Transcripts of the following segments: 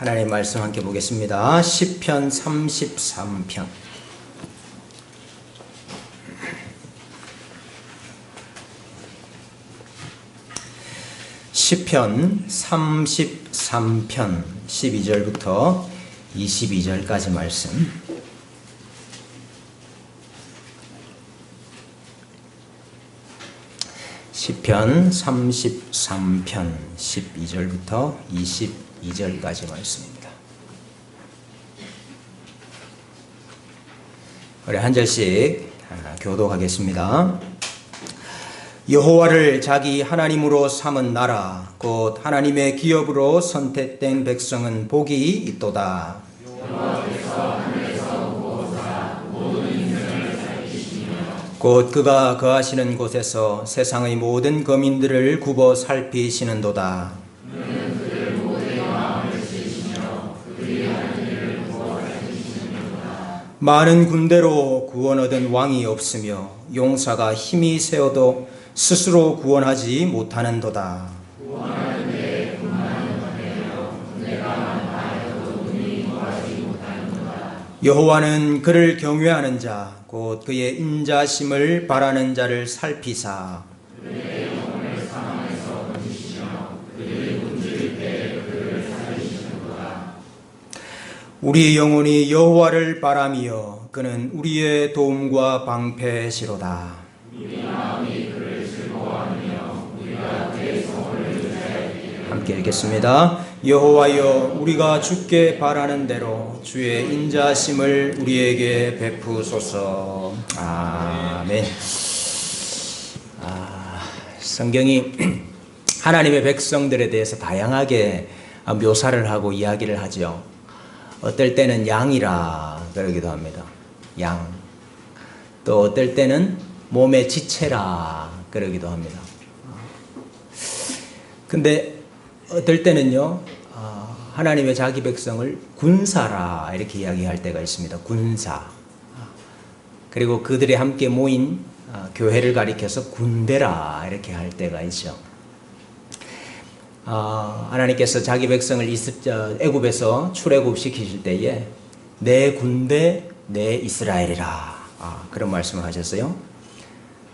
하나님 말씀 함께 보겠습니다. 시편 33편. 시편 33편 12절부터 22절까지 말씀. 시편 33편 12절부터 22절까지 말씀입니다. 우리 한 절씩 교독하겠습니다. 여호와를 자기 하나님으로 삼은 나라 곧 하나님의 기업으로 선택된 백성은 복이 있도다. 곧 그가 거하시는 곳에서 세상의 모든 거민들을 굽어 살피시는도다. 많은 군대로 구원 얻은 왕이 없으며 용사가 힘이 세어도 스스로 구원하지 못하는도다. 여호와는 그를 경외하는 자, 곧 그의 인자심을 바라는 자를 살피사 우리 영혼이 여호와를 바라며 그는 우리의 도움과 방패시로다. 함께 읽겠습니다. 여호와여, 우리가 주께 바라는 대로 주의 인자심을 우리에게 베푸소서. 아멘. 성경이 하나님의 백성들에 대해서 다양하게 묘사를 하고 이야기를 하죠. 어떨 때는 양이라 그러기도 합니다. 양. 또 어떨 때는 몸의 지체라 그러기도 합니다. 근데 어떨 때는요, 하나님의 자기 백성을 군사라 이렇게 이야기할 때가 있습니다. 군사. 그리고 그들이 함께 모인 교회를 가리켜서 군대라 이렇게 할 때가 있죠. 하나님께서 자기 백성을 애굽에서 출애굽시키실 때에 내 군대 내 이스라엘이라 그런 말씀을 하셨어요.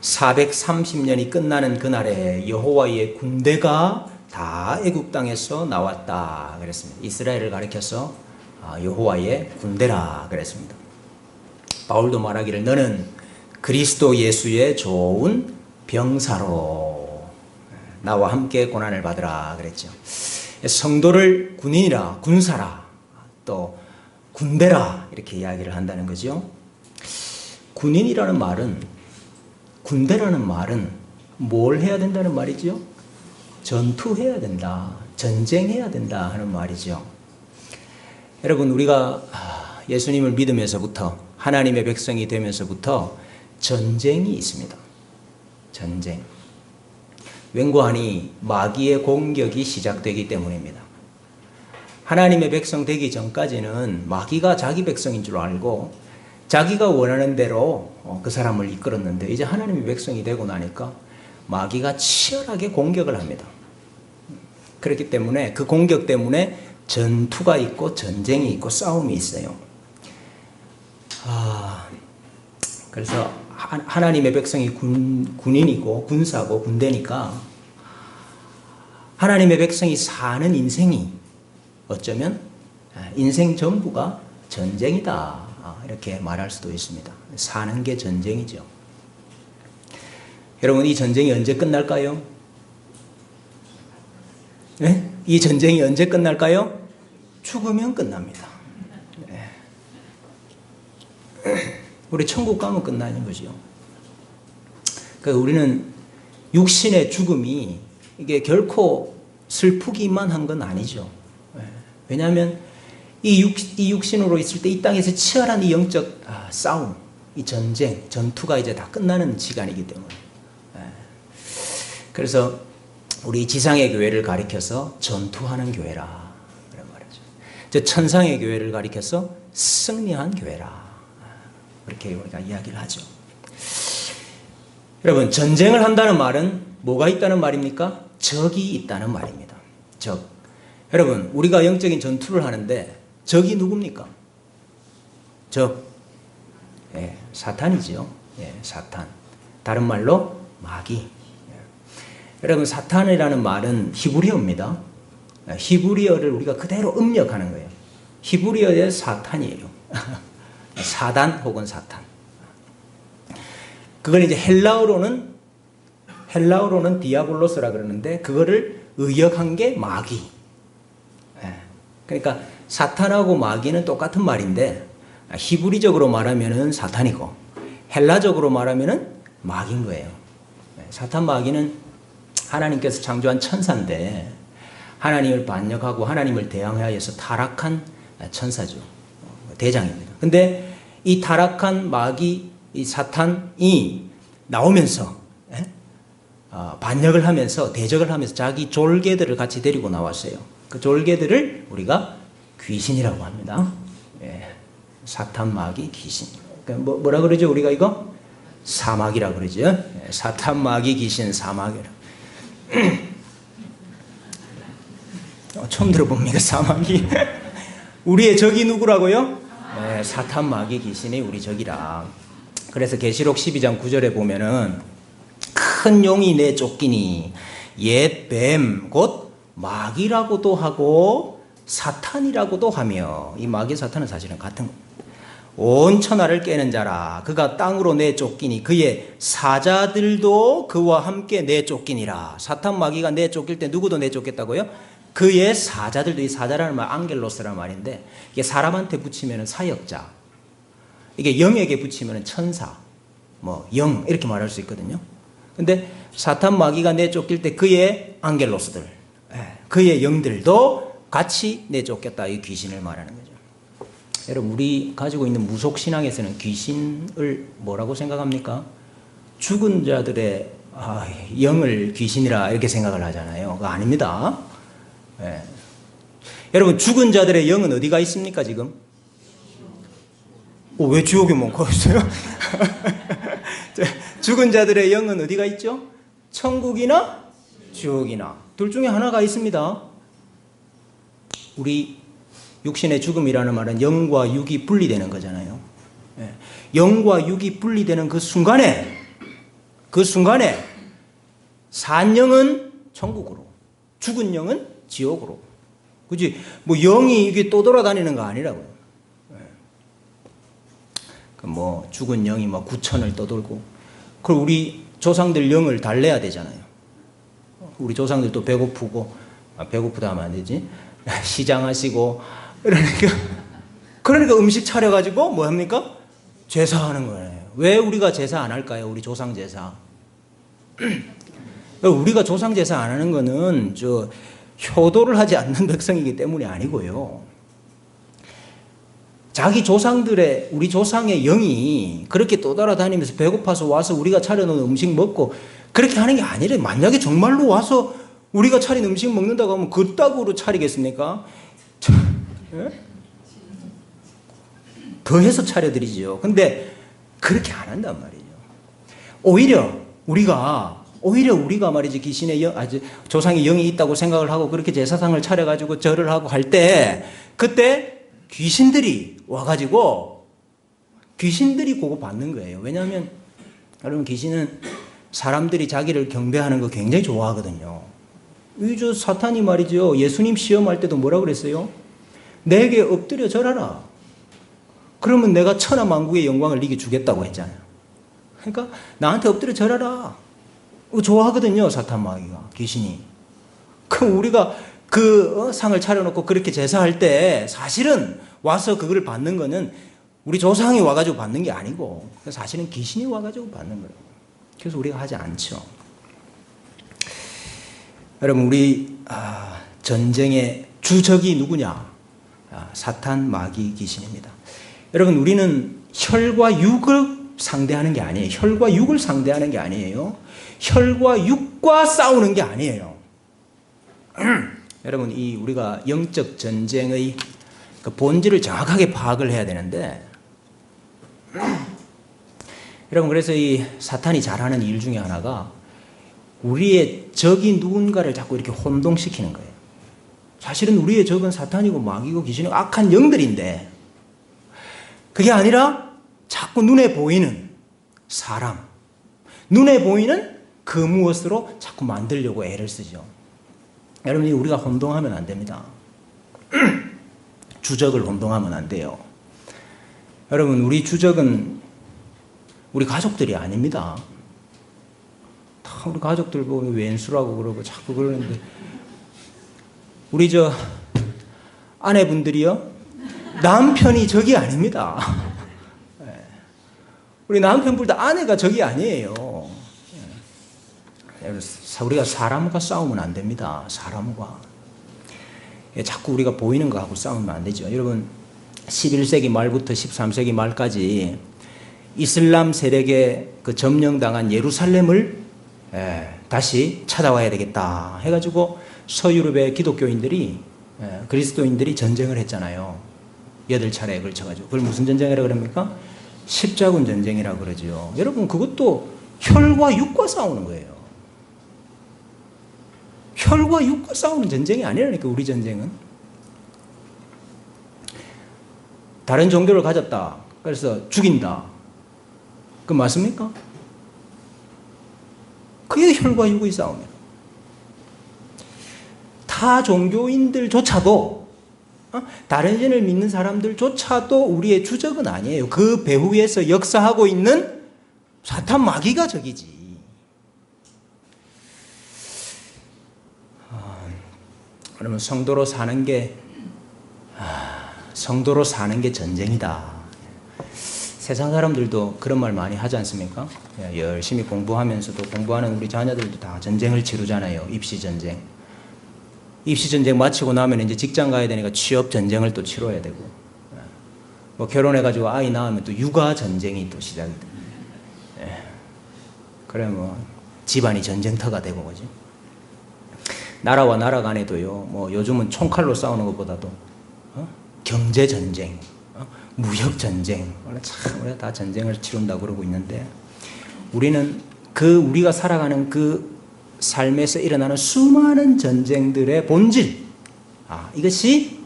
430년이 끝나는 그날에 여호와의 군대가 다 애굽 땅에서 나왔다 그랬습니다. 이스라엘을 가리켜서 여호와의 군대라 그랬습니다. 바울도 말하기를 너는 그리스도 예수의 좋은 병사로 나와 함께 고난을 받으라 그랬죠. 성도를 군인이라, 군사라, 또 군대라 이렇게 이야기를 한다는 거죠. 군인이라는 말은, 군대라는 말은 뭘 해야 된다는 말이죠? 전투해야 된다, 전쟁해야 된다 하는 말이죠. 여러분, 우리가 예수님을 믿으면서부터, 하나님의 백성이 되면서부터 전쟁이 있습니다. 전쟁. 웬고하니 마귀의 공격이 시작되기 때문입니다. 하나님의 백성 되기 전까지는 마귀가 자기 백성인 줄 알고 자기가 원하는 대로 그 사람을 이끌었는데, 이제 하나님의 백성이 되고 나니까 마귀가 치열하게 공격을 합니다. 그렇기 때문에 그 공격 때문에 전투가 있고 전쟁이 있고 싸움이 있어요. 그래서 하나님의 백성이 군인이고 군사고 군대니까 하나님의 백성이 사는 인생이 어쩌면 인생 전부가 전쟁이다 이렇게 말할 수도 있습니다. 사는 게 전쟁이죠. 여러분, 이 전쟁이 언제 끝날까요? 네? 이 전쟁이 언제 끝날까요? 죽으면 끝납니다. 네. 우리 천국 가면 끝나는 거죠. 그러니까 우리는 육신의 죽음이 이게 결코 슬프기만 한 건 아니죠. 왜냐하면 이 육신으로 있을 때 이 땅에서 치열한 이 영적 싸움, 이 전쟁, 전투가 이제 다 끝나는 시간이기 때문에. 그래서 우리 지상의 교회를 가리켜서 전투하는 교회라 그런 말이죠. 저 천상의 교회를 가리켜서 승리한 교회라. 그렇게 우리가 이야기를 하죠. 여러분, 전쟁을 한다는 말은 뭐가 있다는 말입니까? 적이 있다는 말입니다. 적. 여러분, 우리가 영적인 전투를 하는데 적이 누굽니까? 적. 예, 사탄이지요. 예, 사탄. 다른 말로 마귀. 예. 여러분, 사탄이라는 말은 히브리어입니다. 히브리어를 우리가 그대로 음력하는 거예요. 히브리어의 사탄이에요. 사단 혹은 사탄. 그걸 이제 헬라어로는 디아블로스라 그러는데 그거를 의역한 게 마귀. 그러니까 사탄하고 마귀는 똑같은 말인데 히브리적으로 말하면은 사탄이고 헬라적으로 말하면은 마귀인 거예요. 사탄 마귀는 하나님께서 창조한 천사인데 하나님을 반역하고 하나님을 대항하여서 타락한 천사죠. 대장입니다. 근데 이 타락한 마귀, 이 사탄이 나오면서 반역을 하면서 대적을 하면서 자기 졸개들을 같이 데리고 나왔어요. 그 졸개들을 우리가 귀신이라고 합니다. 예. 사탄, 마귀, 귀신. 그러니까 뭐라 그러죠? 우리가 이거 사마귀라고 그러죠. 예. 사탄, 마귀, 귀신, 사마귀라. 처음 들어봅니까? 사마귀. 우리의 적이 누구라고요? 네, 사탄, 마귀, 귀신이 우리 적이라. 그래서 계시록 12장 9절에 보면은 큰 용이 내 쫓기니 옛 뱀 곧 마귀라고도 하고 사탄이라고도 하며, 이 마귀 사탄은 사실은 같은 겁니다. 온 천하를 깨는 자라. 그가 땅으로 내쫓기니 그의 사자들도 그와 함께 내쫓기니라. 사탄 마귀가 내쫓길 때 누구도 내쫓겠다고요? 그의 사자들도. 이 사자라는 말 앙겔로스라는 말인데 이게 사람한테 붙이면 사역자, 이게 영에게 붙이면 천사, 뭐 영 이렇게 말할 수 있거든요. 근데 사탄 마귀가 내쫓길 때 그의 앙겔로스들, 그의 영들도 같이 내쫓겠다. 이 귀신을 말하는 거죠. 여러분, 우리 가지고 있는 무속신앙에서는 귀신을 뭐라고 생각합니까? 죽은 자들의 영을 귀신이라 이렇게 생각을 하잖아요. 그거 아닙니다. 예. 여러분, 죽은 자들의 영은 어디가 있습니까 지금? 왜 지옥에만 가 있어요? 죽은 자들의 영은 어디가 있죠? 천국이나 지옥이나 둘 중에 하나가 있습니다. 우리 육신의 죽음이라는 말은 영과 육이 분리되는 거잖아요. 예. 영과 육이 분리되는 그 순간에 산 영은 천국으로, 죽은 영은 지옥으로. 그지? 뭐 영이 이게 또 돌아다니는 거 아니라고요. 예. 뭐 죽은 영이 뭐 구천을 떠돌고, 그럼 우리 조상들 영을 달래야 되잖아요. 우리 조상들도 배고프고, 배고프다 하면 안 되지. 시장하시고, 그러니까 음식 차려가지고 뭐 합니까? 제사하는 거예요. 왜 우리가 제사 안 할까요? 우리 조상 제사. 우리가 조상 제사 안 하는 거는 효도를 하지 않는 백성이기 때문이 아니고요. 자기 조상들의, 우리 조상의 영이 그렇게 떠돌아다니면서 배고파서 와서 우리가 차려놓은 음식 먹고 그렇게 하는 게 아니래. 만약에 정말로 와서 우리가 차린 음식 먹는다고 하면 그따구로 차리겠습니까? 예? 더 해서 차려드리죠. 근데 그렇게 안 한단 말이죠. 오히려 우리가 말이지, 귀신의 영, 조상의 영이 있다고 생각을 하고 그렇게 제사상을 차려가지고 절을 하고 할 때, 그때 귀신들이 와가지고 귀신들이 그거 받는 거예요. 왜냐하면 여러분, 귀신은 사람들이 자기를 경배하는 거 굉장히 좋아하거든요. 이 사탄이 말이죠, 예수님 시험할 때도 뭐라 그랬어요? 내게 엎드려 절하라. 그러면 내가 천하만국의 영광을 네게 주겠다고 했잖아요. 그러니까 나한테 엎드려 절하라. 좋아하거든요, 사탄 마귀가, 귀신이. 그럼 우리가 그 상을 차려놓고 그렇게 제사할 때 사실은 와서 그걸 받는 거는 우리 조상이 와가지고 받는 게 아니고 사실은 귀신이 와가지고 받는 거예요. 그래서 우리가 하지 않죠. 여러분, 우리 전쟁의 주적이 누구냐? 사탄, 마귀, 귀신입니다. 여러분, 우리는 혈과 육을 상대하는 게 아니에요. 혈과 육을 상대하는 게 아니에요. 혈과 육과 싸우는 게 아니에요. 여러분, 이 우리가 영적 전쟁의 그 본질을 정확하게 파악을 해야 되는데, 여러분, 그래서 이 사탄이 잘하는 일 중에 하나가 우리의 적이 누군가를 자꾸 이렇게 혼동시키는 거예요. 사실은 우리의 적은 사탄이고 마귀고 귀신이고 악한 영들인데 그게 아니라 자꾸 눈에 보이는 사람, 눈에 보이는 그 무엇으로 자꾸 만들려고 애를 쓰죠. 여러분, 우리가 혼동하면 안 됩니다. 주적을 혼동하면 안 돼요. 여러분, 우리 주적은 우리 가족들이 아닙니다. 다 우리 가족들 보면 왼수라고 그러고 자꾸 그러는데 우리 아내분들이요, 남편이 적이 아닙니다. 우리 남편분들 아내가 적이 아니에요. 우리가 사람과 싸우면 안 됩니다. 사람과. 자꾸 우리가 보이는 거하고 싸우면 안 되죠. 여러분, 11세기 말부터 13세기 말까지 이슬람 세력에 그 점령당한 예루살렘을 다시 찾아와야 되겠다 해가지고 서유럽의 기독교인들이 그리스도인들이 전쟁을 했잖아요. 8차례에 걸쳐가지고. 그걸 무슨 전쟁이라 그럽니까? 십자군 전쟁이라 그러죠. 여러분, 그것도 혈과 육과 싸우는 거예요. 혈과 육과 싸우는 전쟁이 아니라니까, 우리 전쟁은. 다른 종교를 가졌다, 그래서 죽인다, 그거 맞습니까? 그게 혈과 육의 싸움이에요. 타 종교인들조차도, 다른 신을 믿는 사람들조차도 우리의 주적은 아니에요. 그 배후에서 역사하고 있는 사탄 마귀가 적이지. 그러면 성도로 사는 게 전쟁이다. 세상 사람들도 그런 말 많이 하지 않습니까? 열심히 공부하면서도 공부하는 우리 자녀들도 다 전쟁을 치르잖아요. 입시 전쟁. 입시 전쟁 마치고 나면 이제 직장 가야 되니까 취업 전쟁을 또 치러야 되고, 뭐 결혼해가지고 아이 낳으면 또 육아 전쟁이 또 시작이 됩니다. 그래 뭐 집안이 전쟁터가 되고 그지. 나라와 나라 간에도요, 뭐 요즘은 총칼로 싸우는 것보다도 경제 전쟁, 무역 전쟁, 원래 참 우리가 다 전쟁을 치른다 그러고 있는데, 우리는 우리가 살아가는 그 삶에서 일어나는 수많은 전쟁들의 본질, 이것이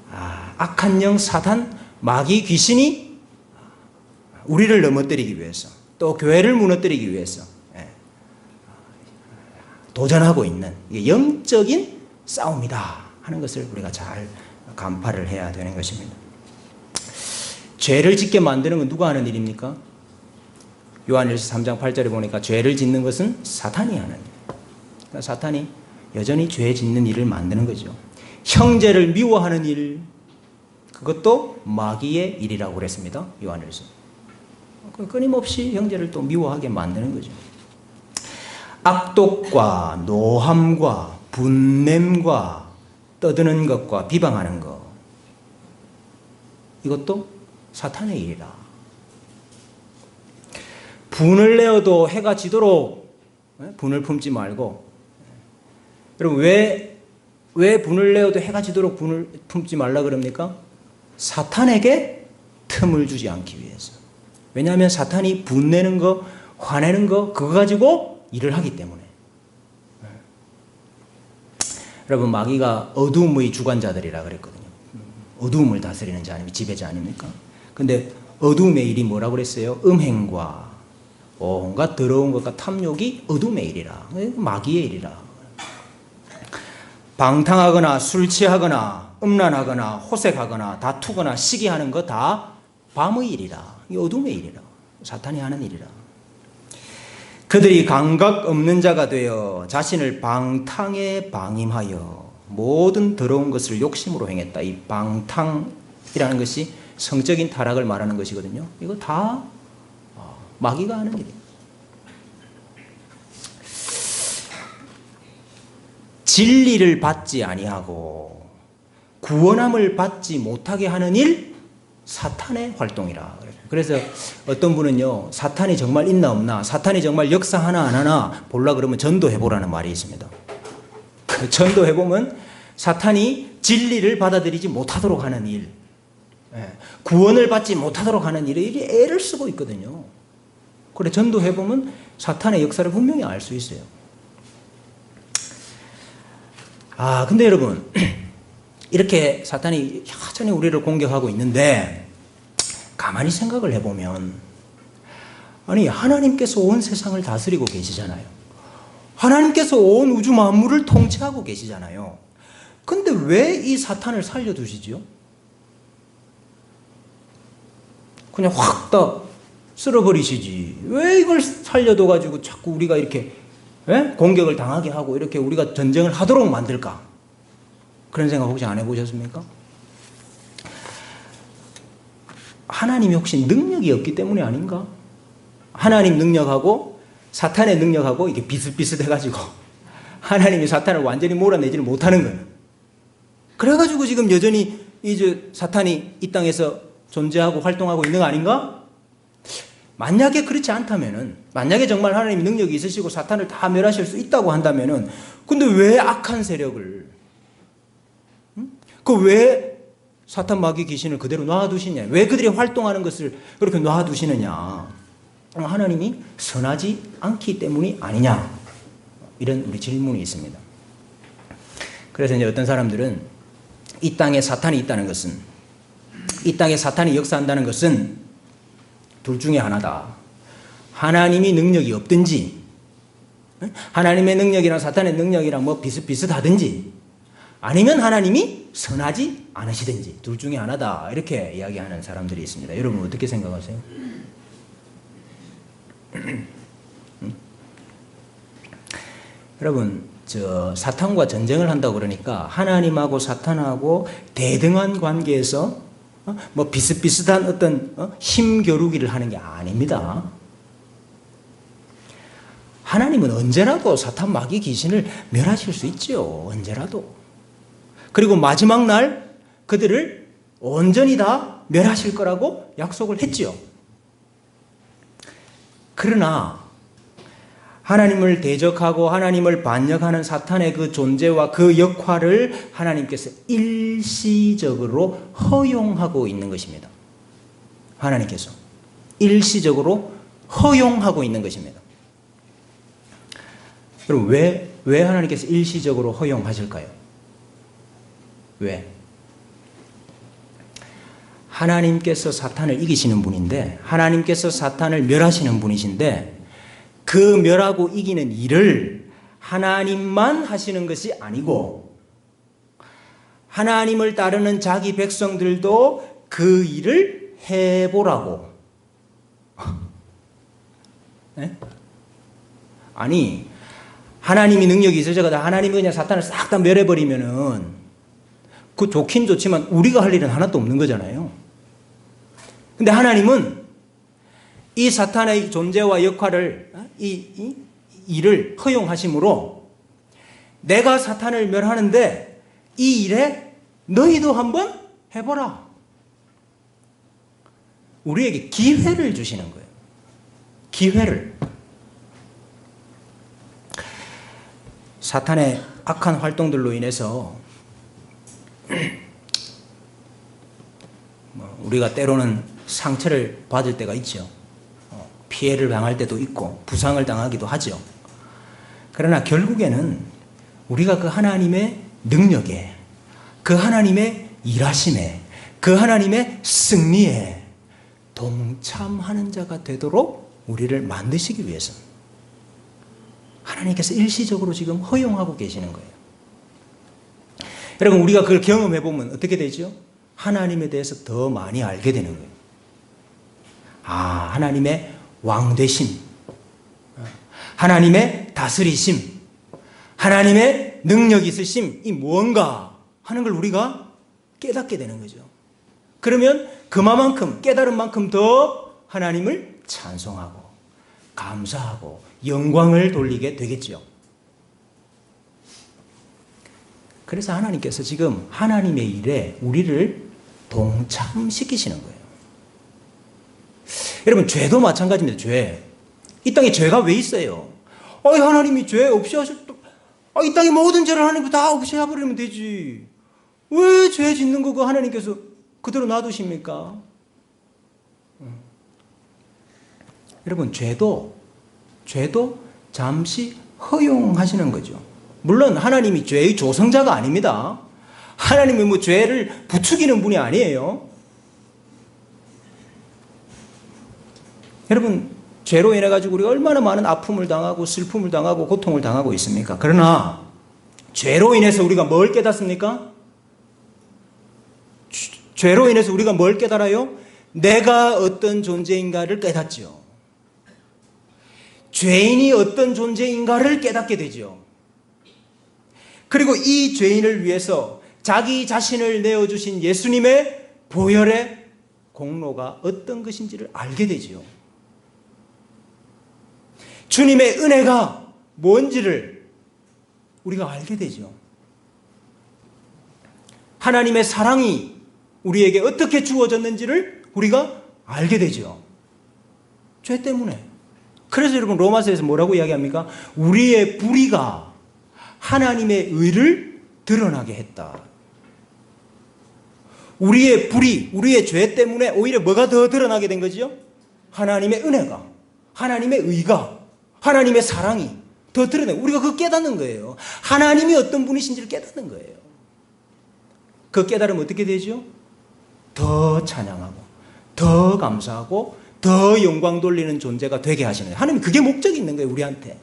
악한 영, 사탄, 마귀, 귀신이 우리를 넘어뜨리기 위해서, 또 교회를 무너뜨리기 위해서 도전하고 있는 영적인 싸움이다 하는 것을 우리가 잘 간파를 해야 되는 것입니다. 죄를 짓게 만드는 건 누가 하는 일입니까? 요한일서 3장 8절에 보니까 죄를 짓는 것은 사탄이 하는 일. 그러니까 사탄이 여전히 죄 짓는 일을 만드는 거죠. 형제를 미워하는 일, 그것도 마귀의 일이라고 그랬습니다. 요한일서. 끊임없이 형제를 또 미워하게 만드는 거죠. 악독과 노함과 분냄과 떠드는 것과 비방하는 것, 이것도 사탄의 일이라. 분을 내어도 해가 지도록 분을 품지 말고, 여러분 왜 분을 내어도 해가 지도록 분을 품지 말라 그럽니까? 사탄에게 틈을 주지 않기 위해서. 왜냐하면 사탄이 분내는 거, 화내는 거, 그거 가지고 일을 하기 때문에. 여러분, 마귀가 어두움의 주관자들이라 그랬거든요. 어두움을 다스리는 자 아니면 지배자 아닙니까? 근데 어두움의 일이 뭐라고 그랬어요? 음행과 온갖 더러운 것과 탐욕이 어둠의 일이라. 마귀의 일이라. 방탕하거나 술 취하거나 음란하거나 호색하거나 다투거나 시기하는 거 다 밤의 일이라. 이 어둠의 일이라. 사탄이 하는 일이라. 그들이 감각 없는 자가 되어 자신을 방탕에 방임하여 모든 더러운 것을 욕심으로 행했다. 이 방탕이라는 것이 성적인 타락을 말하는 것이거든요. 이거 다 마귀가 하는 일이에요. 진리를 받지 아니하고 구원함을 받지 못하게 하는 일, 사탄의 활동이라. 그래서 어떤 분은요, 사탄이 정말 있나 없나, 사탄이 정말 역사하나 안 하나 보려 그러면 전도해보라는 말이 있습니다. 전도해보면 사탄이 진리를 받아들이지 못하도록 하는 일, 구원을 받지 못하도록 하는 일에 애를 쓰고 있거든요. 그래 전도해보면 사탄의 역사를 분명히 알 수 있어요. 근데 여러분, 이렇게 사탄이 여전히 우리를 공격하고 있는데, 가만히 생각을 해보면, 아니, 하나님께서 온 세상을 다스리고 계시잖아요. 하나님께서 온 우주 만물을 통치하고 계시잖아요. 근데 왜 이 사탄을 살려두시죠? 그냥 확 다 쓸어버리시지. 왜 이걸 살려둬가지고 자꾸 우리가 이렇게 공격을 당하게 하고 이렇게 우리가 전쟁을 하도록 만들까? 그런 생각 혹시 안 해보셨습니까? 하나님이 혹시 능력이 없기 때문이 아닌가? 하나님 능력하고 사탄의 능력하고 이게 비슷비슷해가지고 하나님이 사탄을 완전히 몰아내지를 못하는 거예요. 그래가지고 지금 여전히 이제 사탄이 이 땅에서 존재하고 활동하고 있는 거 아닌가? 만약에 그렇지 않다면은, 만약에 정말 하나님이 능력이 있으시고 사탄을 다 멸하실 수 있다고 한다면은, 근데 왜 악한 세력을, 왜 사탄 마귀 귀신을 그대로 놔두시냐? 왜 그들이 활동하는 것을 그렇게 놔두시느냐? 하나님이 선하지 않기 때문이 아니냐? 이런 우리 질문이 있습니다. 그래서 이제 어떤 사람들은 이 땅에 사탄이 있다는 것은, 이 땅에 사탄이 역사한다는 것은 둘 중에 하나다. 하나님이 능력이 없든지, 하나님의 능력이랑 사탄의 능력이랑 뭐 비슷비슷하든지, 아니면 하나님이 선하지 않으시든지 둘 중에 하나다. 이렇게 이야기하는 사람들이 있습니다. 여러분 어떻게 생각하세요? 여러분, 사탄과 전쟁을 한다고 그러니까 하나님하고 사탄하고 대등한 관계에서 뭐 비슷비슷한 어떤 힘겨루기를 하는 게 아닙니다. 하나님은 언제라도 사탄 마귀 귀신을 멸하실 수 있죠. 언제라도. 그리고 마지막 날 그들을 온전히 다 멸하실 거라고 약속을 했지요. 그러나 하나님을 대적하고 하나님을 반역하는 사탄의 그 존재와 그 역할을 하나님께서 일시적으로 허용하고 있는 것입니다. 하나님께서 일시적으로 허용하고 있는 것입니다. 그럼 왜 하나님께서 일시적으로 허용하실까요? 왜? 하나님께서 사탄을 이기시는 분인데, 하나님께서 사탄을 멸하시는 분이신데, 그 멸하고 이기는 일을 하나님만 하시는 것이 아니고 하나님을 따르는 자기 백성들도 그 일을 해보라고. 네? 아니, 하나님이 능력이 있으셔서 하나님이 그냥 사탄을 싹 다 멸해버리면은 그 좋긴 좋지만 우리가 할 일은 하나도 없는 거잖아요. 근데 하나님은 이 사탄의 존재와 역할을, 이 일을 허용하심으로 내가 사탄을 멸하는데 이 일에 너희도 한번 해보라. 우리에게 기회를 주시는 거예요. 기회를. 사탄의 악한 활동들로 인해서 우리가 때로는 상처를 받을 때가 있죠. 피해를 당할 때도 있고 부상을 당하기도 하죠. 그러나 결국에는 우리가 그 하나님의 능력에, 그 하나님의 일하심에, 그 하나님의 승리에 동참하는 자가 되도록 우리를 만드시기 위해서 하나님께서 일시적으로 지금 허용하고 계시는 거예요. 여러분, 우리가 그걸 경험해 보면 어떻게 되죠? 하나님에 대해서 더 많이 알게 되는 거예요. 하나님의 왕되심, 하나님의 다스리심, 하나님의 능력 있으심이 무언가 하는 걸 우리가 깨닫게 되는 거죠. 그러면 그만큼 깨달은 만큼 더 하나님을 찬송하고 감사하고 영광을 돌리게 되겠죠. 그래서 하나님께서 지금 하나님의 일에 우리를 동참시키시는 거예요. 여러분, 죄도 마찬가지입니다. 죄. 이 땅에 죄가 왜 있어요? 하나님이 죄 없이 하셨다. 이 땅에 모든 죄를 하나님이 다 없애버리면 되지. 왜 죄 짓는 거 하나님께서 그대로 놔두십니까? 여러분, 죄도 잠시 허용하시는 거죠. 물론 하나님이 죄의 조성자가 아닙니다. 하나님이 뭐 죄를 부추기는 분이 아니에요. 여러분, 죄로 인해 가지고 우리가 얼마나 많은 아픔을 당하고 슬픔을 당하고 고통을 당하고 있습니까? 그러나 죄로 인해서 우리가 뭘 깨닫습니까? 죄로 인해서 우리가 뭘 깨달아요? 내가 어떤 존재인가를 깨닫죠. 죄인이 어떤 존재인가를 깨닫게 되죠. 그리고 이 죄인을 위해서 자기 자신을 내어주신 예수님의 보혈의 공로가 어떤 것인지를 알게 되지요. 주님의 은혜가 뭔지를 우리가 알게 되죠. 하나님의 사랑이 우리에게 어떻게 주어졌는지를 우리가 알게 되죠. 죄 때문에. 그래서 여러분 로마서에서 뭐라고 이야기합니까? 우리의 불의가 하나님의 의를 드러나게 했다. 우리의 불의, 우리의 죄 때문에 오히려 뭐가 더 드러나게 된 거지요? 하나님의 은혜가, 하나님의 의가, 하나님의 사랑이 더 드러나요. 우리가 그거 깨닫는 거예요. 하나님이 어떤 분이신지를 깨닫는 거예요. 그 깨달으면 어떻게 되죠? 더 찬양하고, 더 감사하고, 더 영광 돌리는 존재가 되게 하시는 거예요. 하나님 그게 목적이 있는 거예요, 우리한테.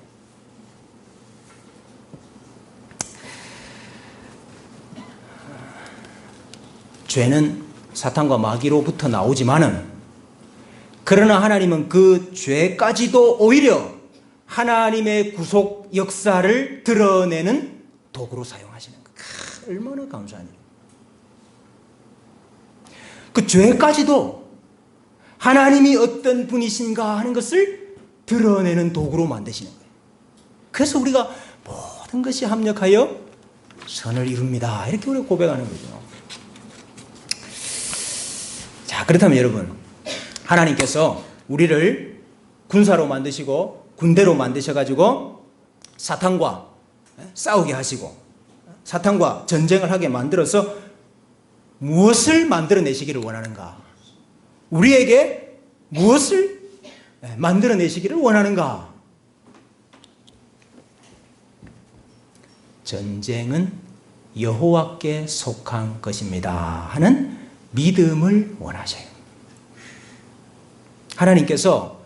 죄는 사탄과 마귀로부터 나오지만은, 그러나 하나님은 그 죄까지도 오히려 하나님의 구속 역사를 드러내는 도구로 사용하시는 거예요. 얼마나 감사한 일이에요. 그 죄까지도 하나님이 어떤 분이신가 하는 것을 드러내는 도구로 만드시는 거예요. 그래서 우리가 모든 것이 합력하여 선을 이룹니다. 이렇게 우리가 고백하는 거죠. 자, 그렇다면 여러분, 하나님께서 우리를 군사로 만드시고 군대로 만드셔가지고 사탄과 싸우게 하시고 사탄과 전쟁을 하게 만들어서 무엇을 만들어내시기를 원하는가? 우리에게 무엇을 만들어내시기를 원하는가? 전쟁은 여호와께 속한 것입니다 하는 믿음을 원하셔요. 하나님께서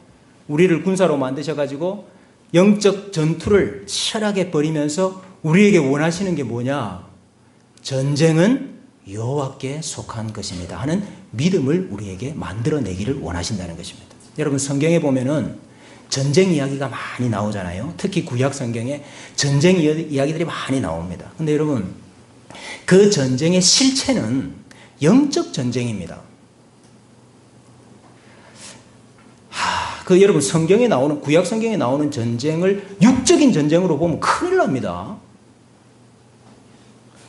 우리를 군사로 만드셔가지고 영적 전투를 치열하게 벌이면서 우리에게 원하시는 게 뭐냐? 전쟁은 여호와께 속한 것입니다 하는 믿음을 우리에게 만들어내기를 원하신다는 것입니다. 여러분, 성경에 보면은 전쟁 이야기가 많이 나오잖아요. 특히 구약 성경에 전쟁 이야기들이 많이 나옵니다. 근데 여러분, 그 전쟁의 실체는 영적 전쟁입니다. 여러분, 성경에 나오는, 구약 성경에 나오는 전쟁을 육적인 전쟁으로 보면 큰일 납니다.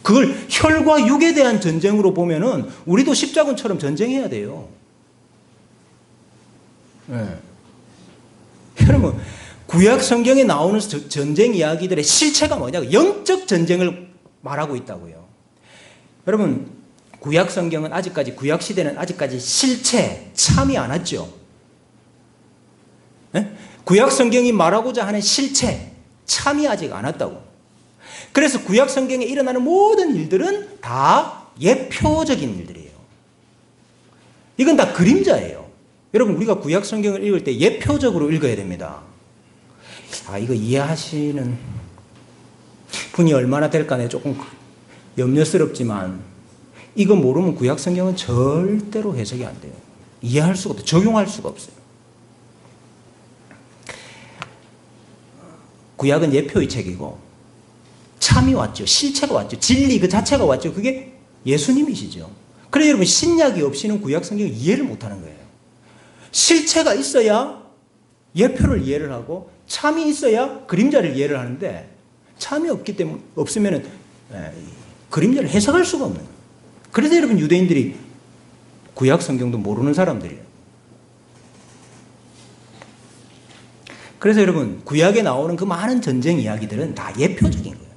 그걸 혈과 육에 대한 전쟁으로 보면은 우리도 십자군처럼 전쟁해야 돼요. 네. 여러분, 구약 성경에 나오는 전쟁 이야기들의 실체가 뭐냐고, 영적 전쟁을 말하고 있다고요. 여러분, 구약 성경은 아직까지, 구약 시대는 아직까지 실체, 참이 안 왔죠. 네? 구약 성경이 말하고자 하는 실체, 참이 아직 안 왔다고. 그래서 구약 성경에 일어나는 모든 일들은 다 예표적인 일들이에요. 이건 다 그림자예요. 여러분, 우리가 구약 성경을 읽을 때 예표적으로 읽어야 됩니다. 이거 이해하시는 분이 얼마나 될까 내 조금 염려스럽지만, 이거 모르면 구약 성경은 절대로 해석이 안 돼요. 이해할 수가 없어요. 적용할 수가 없어요. 구약은 예표의 책이고 참이 왔죠. 실체가 왔죠. 진리 그 자체가 왔죠. 그게 예수님이시죠. 그래서 여러분, 신약이 없이는 구약 성경을 이해를 못하는 거예요. 실체가 있어야 예표를 이해를 하고 참이 있어야 그림자를 이해를 하는데, 참이 없기 때문에 없으면 그림자를 해석할 수가 없는 거예요. 그래서 여러분, 유대인들이 구약 성경도 모르는 사람들이에요. 그래서 여러분, 구약에 나오는 그 많은 전쟁 이야기들은 다 예표적인 거예요.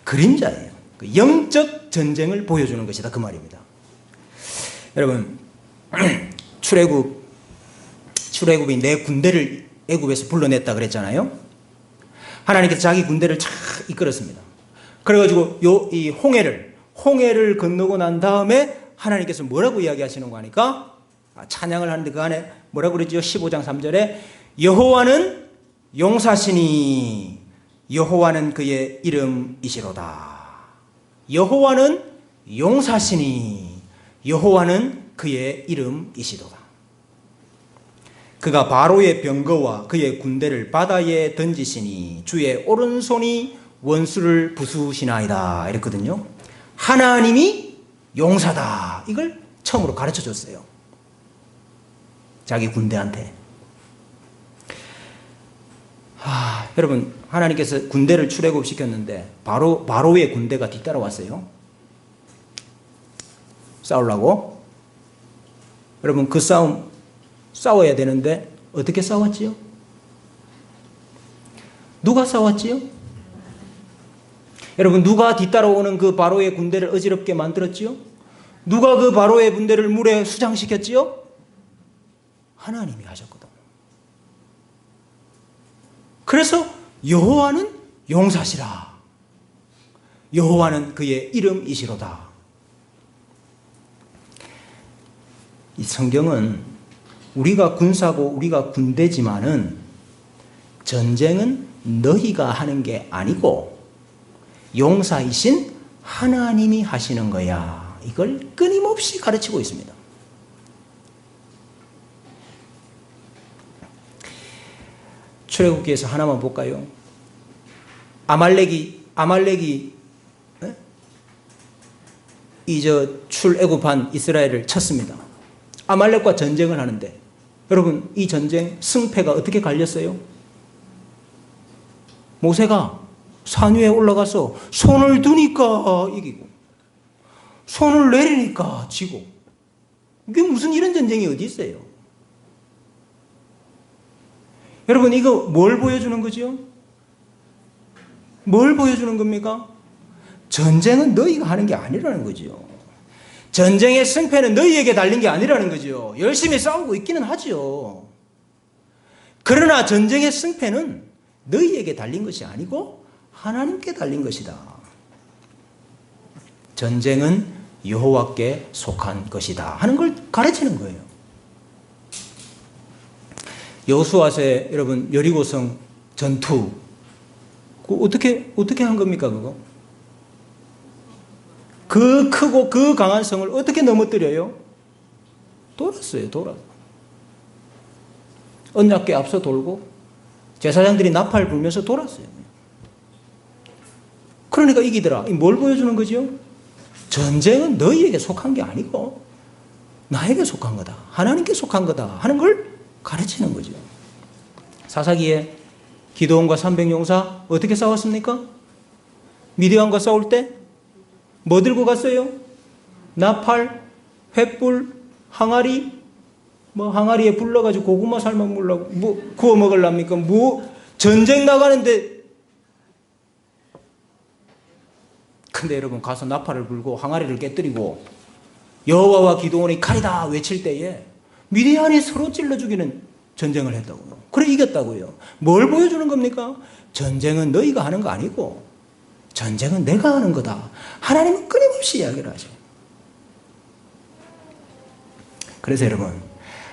그림자예요. 영적 전쟁을 보여주는 것이다, 그 말입니다. 여러분, 출애굽이 내 군대를 애굽에서 불러냈다 그랬잖아요. 하나님께서 자기 군대를 이끌었습니다. 그래가지고 이 홍해를 건너고 난 다음에 하나님께서 뭐라고 이야기하시는 거 아니까? 찬양을 하는데 그 안에 뭐라고 그러죠? 15장 3절에 여호와는 용사시니 여호와는 그의 이름이시로다. 여호와는 용사시니 여호와는 그의 이름이시도다. 그가 바로의 병거와 그의 군대를 바다에 던지시니 주의 오른손이 원수를 부수시나이다. 이랬거든요. 하나님이 용사다. 이걸 처음으로 가르쳐 줬어요. 자기 군대한테. 여러분, 하나님께서 군대를 출애굽시켰는데 바로의 군대가 뒤따라왔어요. 싸우려고. 여러분, 그 싸워야 되는데 어떻게 싸웠지요? 누가 싸웠지요? 여러분, 누가 뒤따라오는 그 바로의 군대를 어지럽게 만들었지요? 누가 그 바로의 군대를 물에 수장시켰지요? 하나님이 하셨거든. 그래서 여호와는 용사시라. 여호와는 그의 이름이시로다. 이 성경은 우리가 군사고 우리가 군대지만은 전쟁은 너희가 하는 게 아니고 용사이신 하나님이 하시는 거야. 이걸 끊임없이 가르치고 있습니다. 출애굽기에서 하나만 볼까요? 아말렉이 출애굽한 이스라엘을 쳤습니다. 아말렉과 전쟁을 하는데 여러분, 이 전쟁 승패가 어떻게 갈렸어요? 모세가 산 위에 올라가서 손을 드니까 이기고 손을 내리니까 지고. 이게 무슨 이런 전쟁이 어디 있어요? 여러분, 이거 뭘 보여주는 거죠? 뭘 보여주는 겁니까? 전쟁은 너희가 하는 게 아니라는 거죠. 전쟁의 승패는 너희에게 달린 게 아니라는 거죠. 열심히 싸우고 있기는 하죠. 그러나 전쟁의 승패는 너희에게 달린 것이 아니고 하나님께 달린 것이다. 전쟁은 여호와께 속한 것이다 하는 걸 가르치는 거예요. 여호수아세 여러분, 여리고성 전투 어떻게 한 겁니까? 그 크고 그 강한 성을 어떻게 넘어뜨려요? 돌았어요. 언약궤 앞서 돌고 제사장들이 나팔 불면서 돌았어요. 그러니까 이기더라. 뭘 보여주는 거죠? 전쟁은 너희에게 속한 게 아니고 나에게 속한 거다. 하나님께 속한 거다 하는 걸 가르치는 거죠. 사사기에 기드온과 300용사 어떻게 싸웠습니까? 미디안과 싸울 때 뭐 들고 갔어요? 나팔, 횃불, 항아리, 항아리에 불러가지고 고구마 삶아 먹으려고, 구워 먹으랍니까? 전쟁 나가는데. 근데 여러분, 가서 나팔을 불고 항아리를 깨뜨리고 여호와와 기드온이 칼이다 외칠 때에 미디안이 서로 찔러 죽이는 전쟁을 했다고요. 그래, 이겼다고요. 뭘 보여주는 겁니까? 전쟁은 너희가 하는 거 아니고 전쟁은 내가 하는 거다. 하나님은 끊임없이 이야기를 하죠. 그래서 여러분,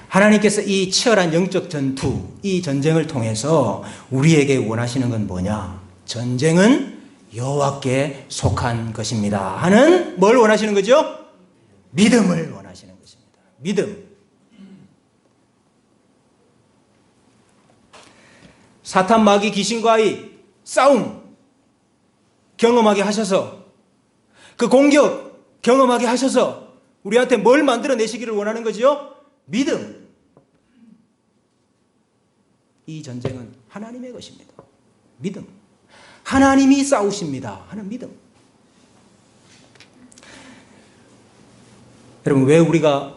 하나님께서 이 치열한 영적 전투, 이 전쟁을 통해서 우리에게 원하시는 건 뭐냐? 전쟁은 여호와께 속한 것입니다 하는 뭘 원하시는 거죠? 믿음을 원하시는 것입니다. 믿음. 사탄, 마귀, 귀신과의 싸움 경험하게 하셔서, 그 공격 경험하게 하셔서 우리한테 뭘 만들어내시기를 원하는 거죠? 믿음. 이 전쟁은 하나님의 것입니다. 믿음. 하나님이 싸우십니다 하는 믿음. 여러분, 왜 우리가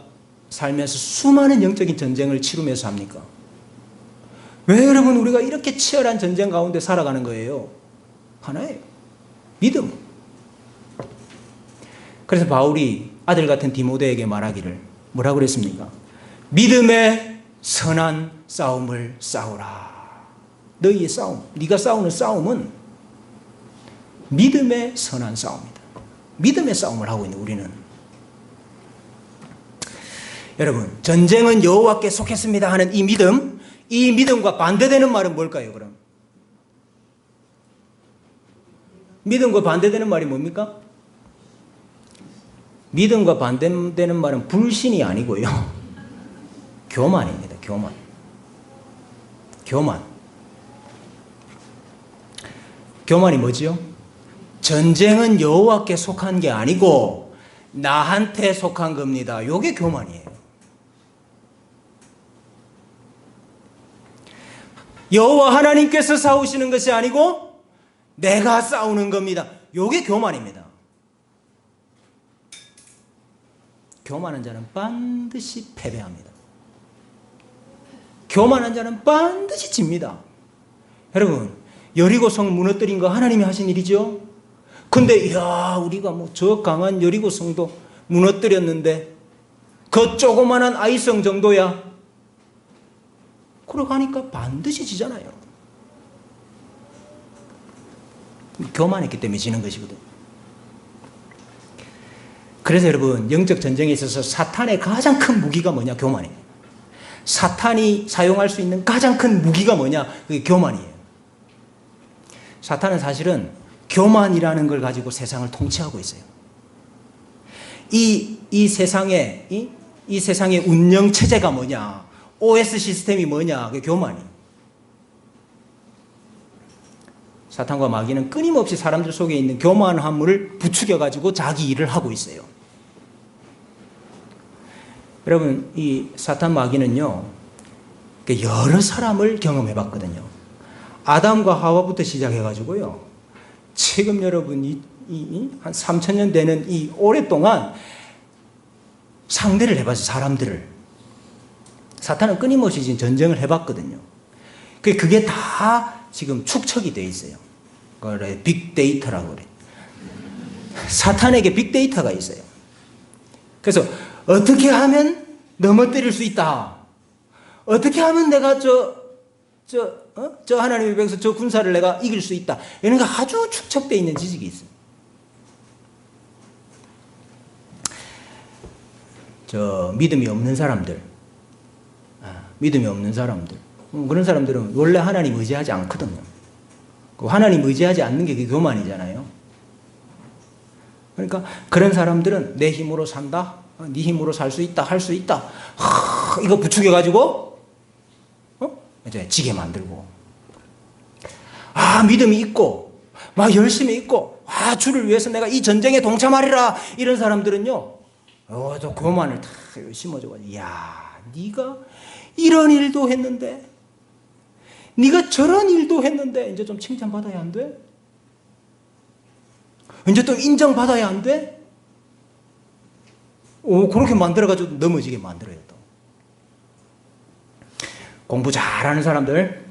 살면서 수많은 영적인 전쟁을 치르면서 합니까? 왜 여러분 우리가 이렇게 치열한 전쟁 가운데 살아가는 거예요? 하나예요. 믿음. 그래서 바울이 아들 같은 디모데에게 말하기를 뭐라고 그랬습니까? 믿음의 선한 싸움을 싸우라. 너희의 싸움, 네가 싸우는 싸움은 믿음의 선한 싸움이다. 믿음의 싸움을 하고 있는 우리는. 여러분, 전쟁은 여호와께 속했습니다 하는 이 믿음과 반대되는 말은 뭘까요, 그럼? 믿음과 반대되는 말이 뭡니까? 믿음과 반대되는 말은 불신이 아니고요. 교만입니다. 교만이 뭐지요? 전쟁은 여호와께 속한 게 아니고 나한테 속한 겁니다. 이게 교만이에요. 여호와 하나님께서 싸우시는 것이 아니고 내가 싸우는 겁니다. 이게 교만입니다. 교만한 자는 반드시 패배합니다. 교만한 자는 반드시 집니다. 여러분, 여리고성 무너뜨린 거 하나님이 하신 일이죠. 근데 이야, 우리가 저 강한 여리고성도 무너뜨렸는데 그 조그만한 아이성 정도야. 그러고 하니까 반드시 지잖아요. 교만했기 때문에 지는 것이거든. 그래서 여러분, 영적 전쟁에 있어서 사탄의 가장 큰 무기가 뭐냐? 교만이에요. 사탄이 사용할 수 있는 가장 큰 무기가 뭐냐? 그게 교만이에요. 사탄은 사실은 교만이라는 걸 가지고 세상을 통치하고 있어요. 이 세상의 운영 체제가 뭐냐? OS 시스템이 뭐냐? 그게 교만이에요. 사탄과 마귀는 끊임없이 사람들 속에 있는 교만함을 부추겨가지고 자기 일을 하고 있어요. 여러분, 이 사탄 마귀는요, 여러 사람을 경험해 봤거든요. 아담과 하와부터 시작해가지고요, 지금 여러분, 한 3000년 되는 이 오랫동안 상대를 해봤어요, 사람들을. 사탄은 끊임없이 지금 전쟁을 해봤거든요. 그게 다 지금 축척이 되어 있어요. 그래, 빅데이터라고 그래. 사탄에게 빅데이터가 있어요. 그래서 어떻게 하면 넘어뜨릴 수 있다. 어떻게 하면 내가 저 하나님의 백성 저 군사를 내가 이길 수 있다. 이런 게 아주 축적되어 있는 지식이 있어요. 믿음이 없는 사람들, 그런 사람들은 원래 하나님 의지하지 않거든요. 하나님 의지하지 않는 게 교만이잖아요. 그러니까 그런 사람들은 내 힘으로 산다, 네 힘으로 살 수 있다, 할 수 있다, 이거 부추겨가지고 이제 지게 만들고, 믿음이 있고 막 열심히 있고, 주를 위해서 내가 이 전쟁에 동참하리라, 이런 사람들은요, 저 교만을 다 심어줘가지고, 네가 이런 일도 했는데, 네가 저런 일도 했는데 이제 좀 칭찬받아야 안 돼? 이제 또 인정받아야 안 돼? 그렇게 만들어가지고 넘어지게 만들어요. 또 공부 잘하는 사람들,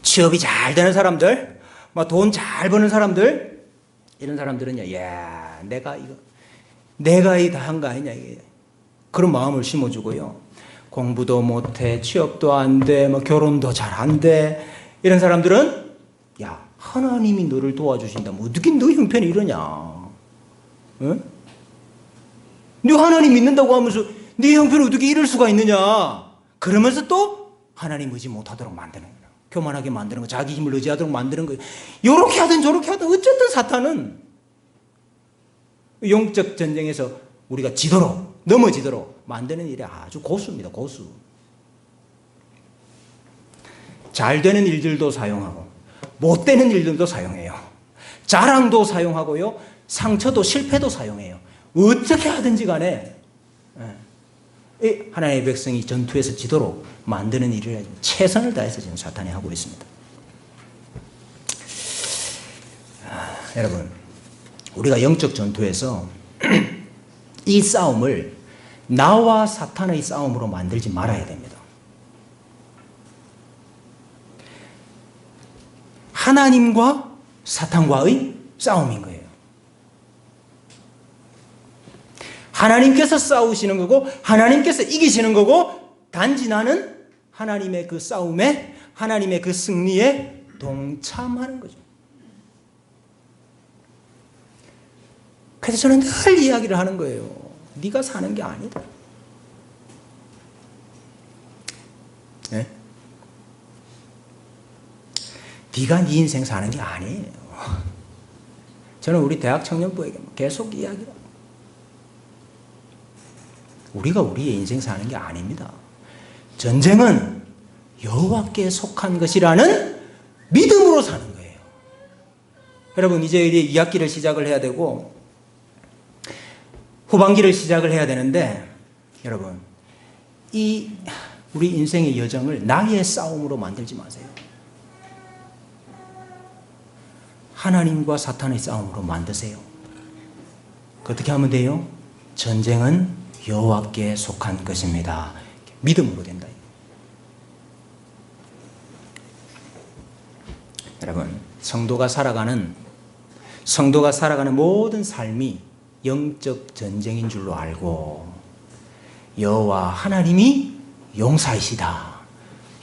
취업이 잘 되는 사람들, 돈 잘 버는 사람들, 이런 사람들은요, 내가 이 다 한 거 아니냐, 이게. 그런 마음을 심어주고요. 공부도 못해, 취업도 안 돼, 결혼도 잘 안 돼. 이런 사람들은, 하나님이 너를 도와주신다. 어떻게 너 형편이 이러냐? 응? 너 하나님 믿는다고 하면서 네 형편을 어떻게 이럴 수가 있느냐? 그러면서 또 하나님 의지 못하도록 만드는 거야. 교만하게 만드는 거, 자기 힘을 의지하도록 만드는 거예요. 요렇게 하든 저렇게 하든 어쨌든 사탄은 영적 전쟁에서 우리가 넘어지도록 만드는 일이 아주 고수입니다. 고수. 잘 되는 일들도 사용하고 못 되는 일들도 사용해요. 자랑도 사용하고요, 상처도 실패도 사용해요. 어떻게 하든지 간에 하나님의 백성이 전투에서 지도록 만드는 일을 최선을 다해서 지금 사탄이 하고 있습니다. 여러분, 우리가 영적 전투에서 이 싸움을 나와 사탄의 싸움으로 만들지 말아야 됩니다. 하나님과 사탄과의 싸움인 거예요. 하나님께서 싸우시는 거고 하나님께서 이기시는 거고, 단지 나는 하나님의 그 싸움에, 하나님의 그 승리에 동참하는 거죠. 그래서 저는 늘 이야기를 하는 거예요. 네가 사는 게 아니다. 네? 네가 네 인생 사는 게 아니에요. 저는 우리 대학 청년부에게 계속 이야기합니다. 우리가 우리의 인생 사는 게 아닙니다. 전쟁은 여호와께 속한 것이라는 믿음으로 사는 거예요. 여러분, 이제 2학기를 시작을 해야 되고 후반기를 시작을 해야 되는데, 여러분, 이 우리 인생의 여정을 나의 싸움으로 만들지 마세요. 하나님과 사탄의 싸움으로 만드세요. 어떻게 하면 돼요? 전쟁은 여호와께 속한 것입니다. 믿음으로 된다. 여러분, 성도가 살아가는 모든 삶이 영적 전쟁인 줄로 알고, 여호와 하나님이 용사이시다.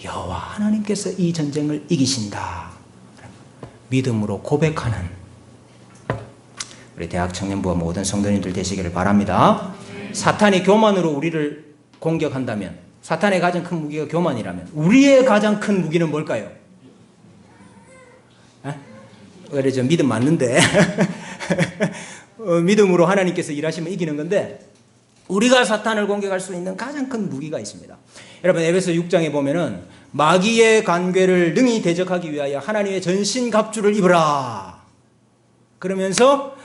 여호와 하나님께서 이 전쟁을 이기신다. 믿음으로 고백하는 우리 대학 청년부와 모든 성도님들 되시기를 바랍니다. 사탄이 교만으로 우리를 공격한다면, 사탄의 가장 큰 무기가 교만이라면, 우리의 가장 큰 무기는 뭘까요? 그래, 저 믿음 맞는데 믿음으로 하나님께서 일하시면 이기는 건데, 우리가 사탄을 공격할 수 있는 가장 큰 무기가 있습니다. 여러분, 에베소 6장에 보면은 마귀의 간궤를 능히 대적하기 위하여 하나님의 전신갑주를 입으라. 그러면서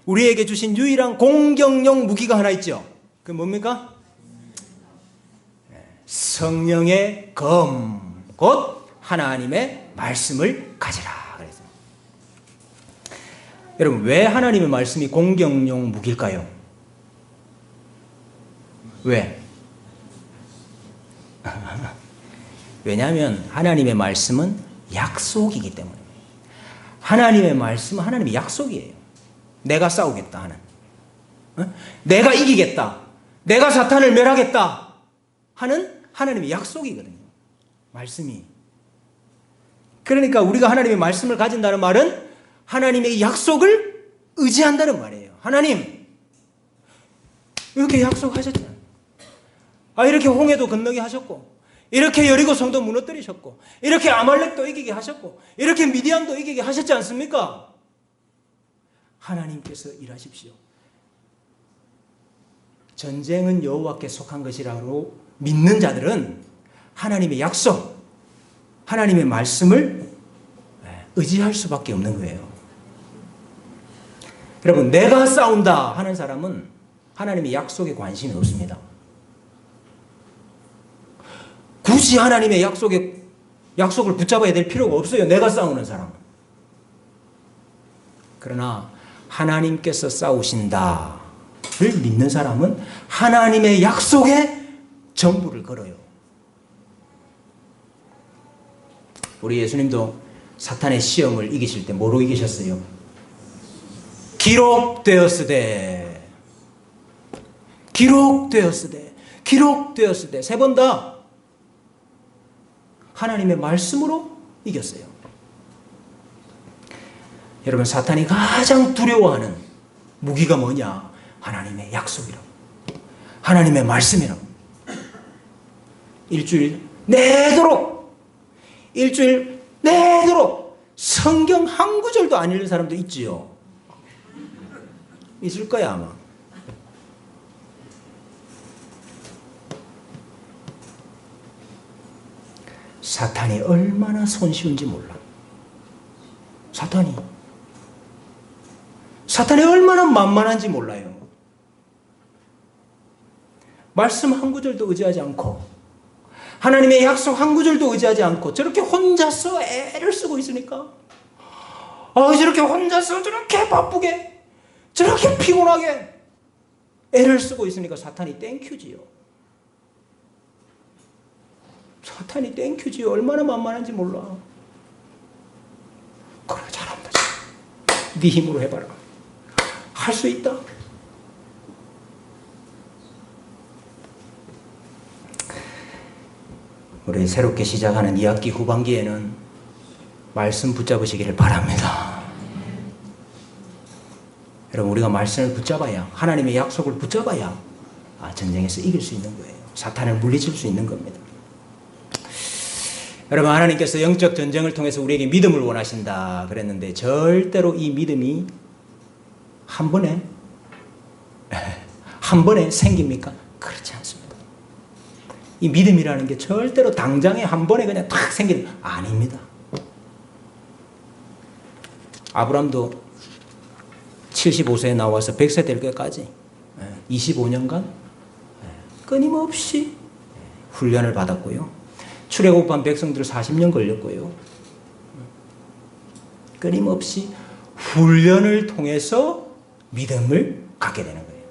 우리에게 주신 유일한 공격용 무기가 하나 있죠. 그게 뭡니까? 성령의 검, 곧 하나님의 말씀을 가지라. 그래서 여러분, 왜 하나님의 말씀이 공격용 무기일까요? 왜? 왜냐하면 하나님의 말씀은 약속이기 때문에. 하나님의 말씀은 하나님의 약속이에요. 내가 싸우겠다 하는, 내가 이기겠다, 내가 사탄을 멸하겠다 하는 하나님의 약속이거든요. 말씀이. 그러니까 우리가 하나님의 말씀을 가진다는 말은 하나님의 약속을 의지한다는 말이에요. 하나님, 이렇게 약속하셨잖아요. 이렇게 홍해도 건너게 하셨고, 이렇게 여리고 성도 무너뜨리셨고, 이렇게 아말렉도 이기게 하셨고, 이렇게 미디안도 이기게 하셨지 않습니까? 하나님께서 일하십시오. 전쟁은 여호와께 속한 것이라고 믿는 자들은 하나님의 약속, 하나님의 말씀을 의지할 수밖에 없는 거예요. 여러분, 내가 싸운다 하는 사람은 하나님의 약속에 관심이 없습니다. 굳이 하나님의 약속을 붙잡아야 될 필요가 없어요. 내가 싸우는 사람은. 그러나 하나님께서 싸우신다를 믿는 사람은 하나님의 약속에 전부를 걸어요. 우리 예수님도 사탄의 시험을 이기실 때 뭐로 이기셨어요? 기록되었으되, 기록되었으되, 기록되었으되, 3번 다 하나님의 말씀으로 이겼어요. 여러분, 사탄이 가장 두려워하는 무기가 뭐냐? 하나님의 약속이라고, 하나님의 말씀이라고. 일주일 내도록 성경 한 구절도 안 읽는 사람도 있지요. 있을 거야 아마. 사탄이 얼마나 손쉬운지 몰라. 사탄이 얼마나 만만한지 몰라요. 말씀 한 구절도 의지하지 않고, 하나님의 약속 한 구절도 의지하지 않고, 저렇게 혼자서 애를 쓰고 있으니까, 저렇게 혼자서 저렇게 바쁘게, 저렇게 피곤하게 애를 쓰고 있으니까 사탄이 땡큐지요. 사탄이 땡큐지요. 얼마나 만만한지 몰라. 그래, 잘한다. 네 힘으로 해봐라. 할 수 있다. 우리 새롭게 시작하는 2학기 후반기에는 말씀 붙잡으시기를 바랍니다. 여러분 우리가 말씀을 붙잡아야 하나님의 약속을 붙잡아야 전쟁에서 이길 수 있는 거예요. 사탄을 물리칠 수 있는 겁니다. 여러분 하나님께서 영적 전쟁을 통해서 우리에게 믿음을 원하신다 그랬는데 절대로 이 믿음이 한 번에 생깁니까? 그렇지 않습니다. 이 믿음이라는 게 절대로 당장에 한 번에 그냥 탁 생기는 아닙니다. 아브람도 75세에 나와서 100세 될 때까지 25년간 끊임없이 훈련을 받았고요. 출애굽한 백성들 40년 걸렸고요. 끊임없이 훈련을 통해서 믿음을 갖게 되는 거예요.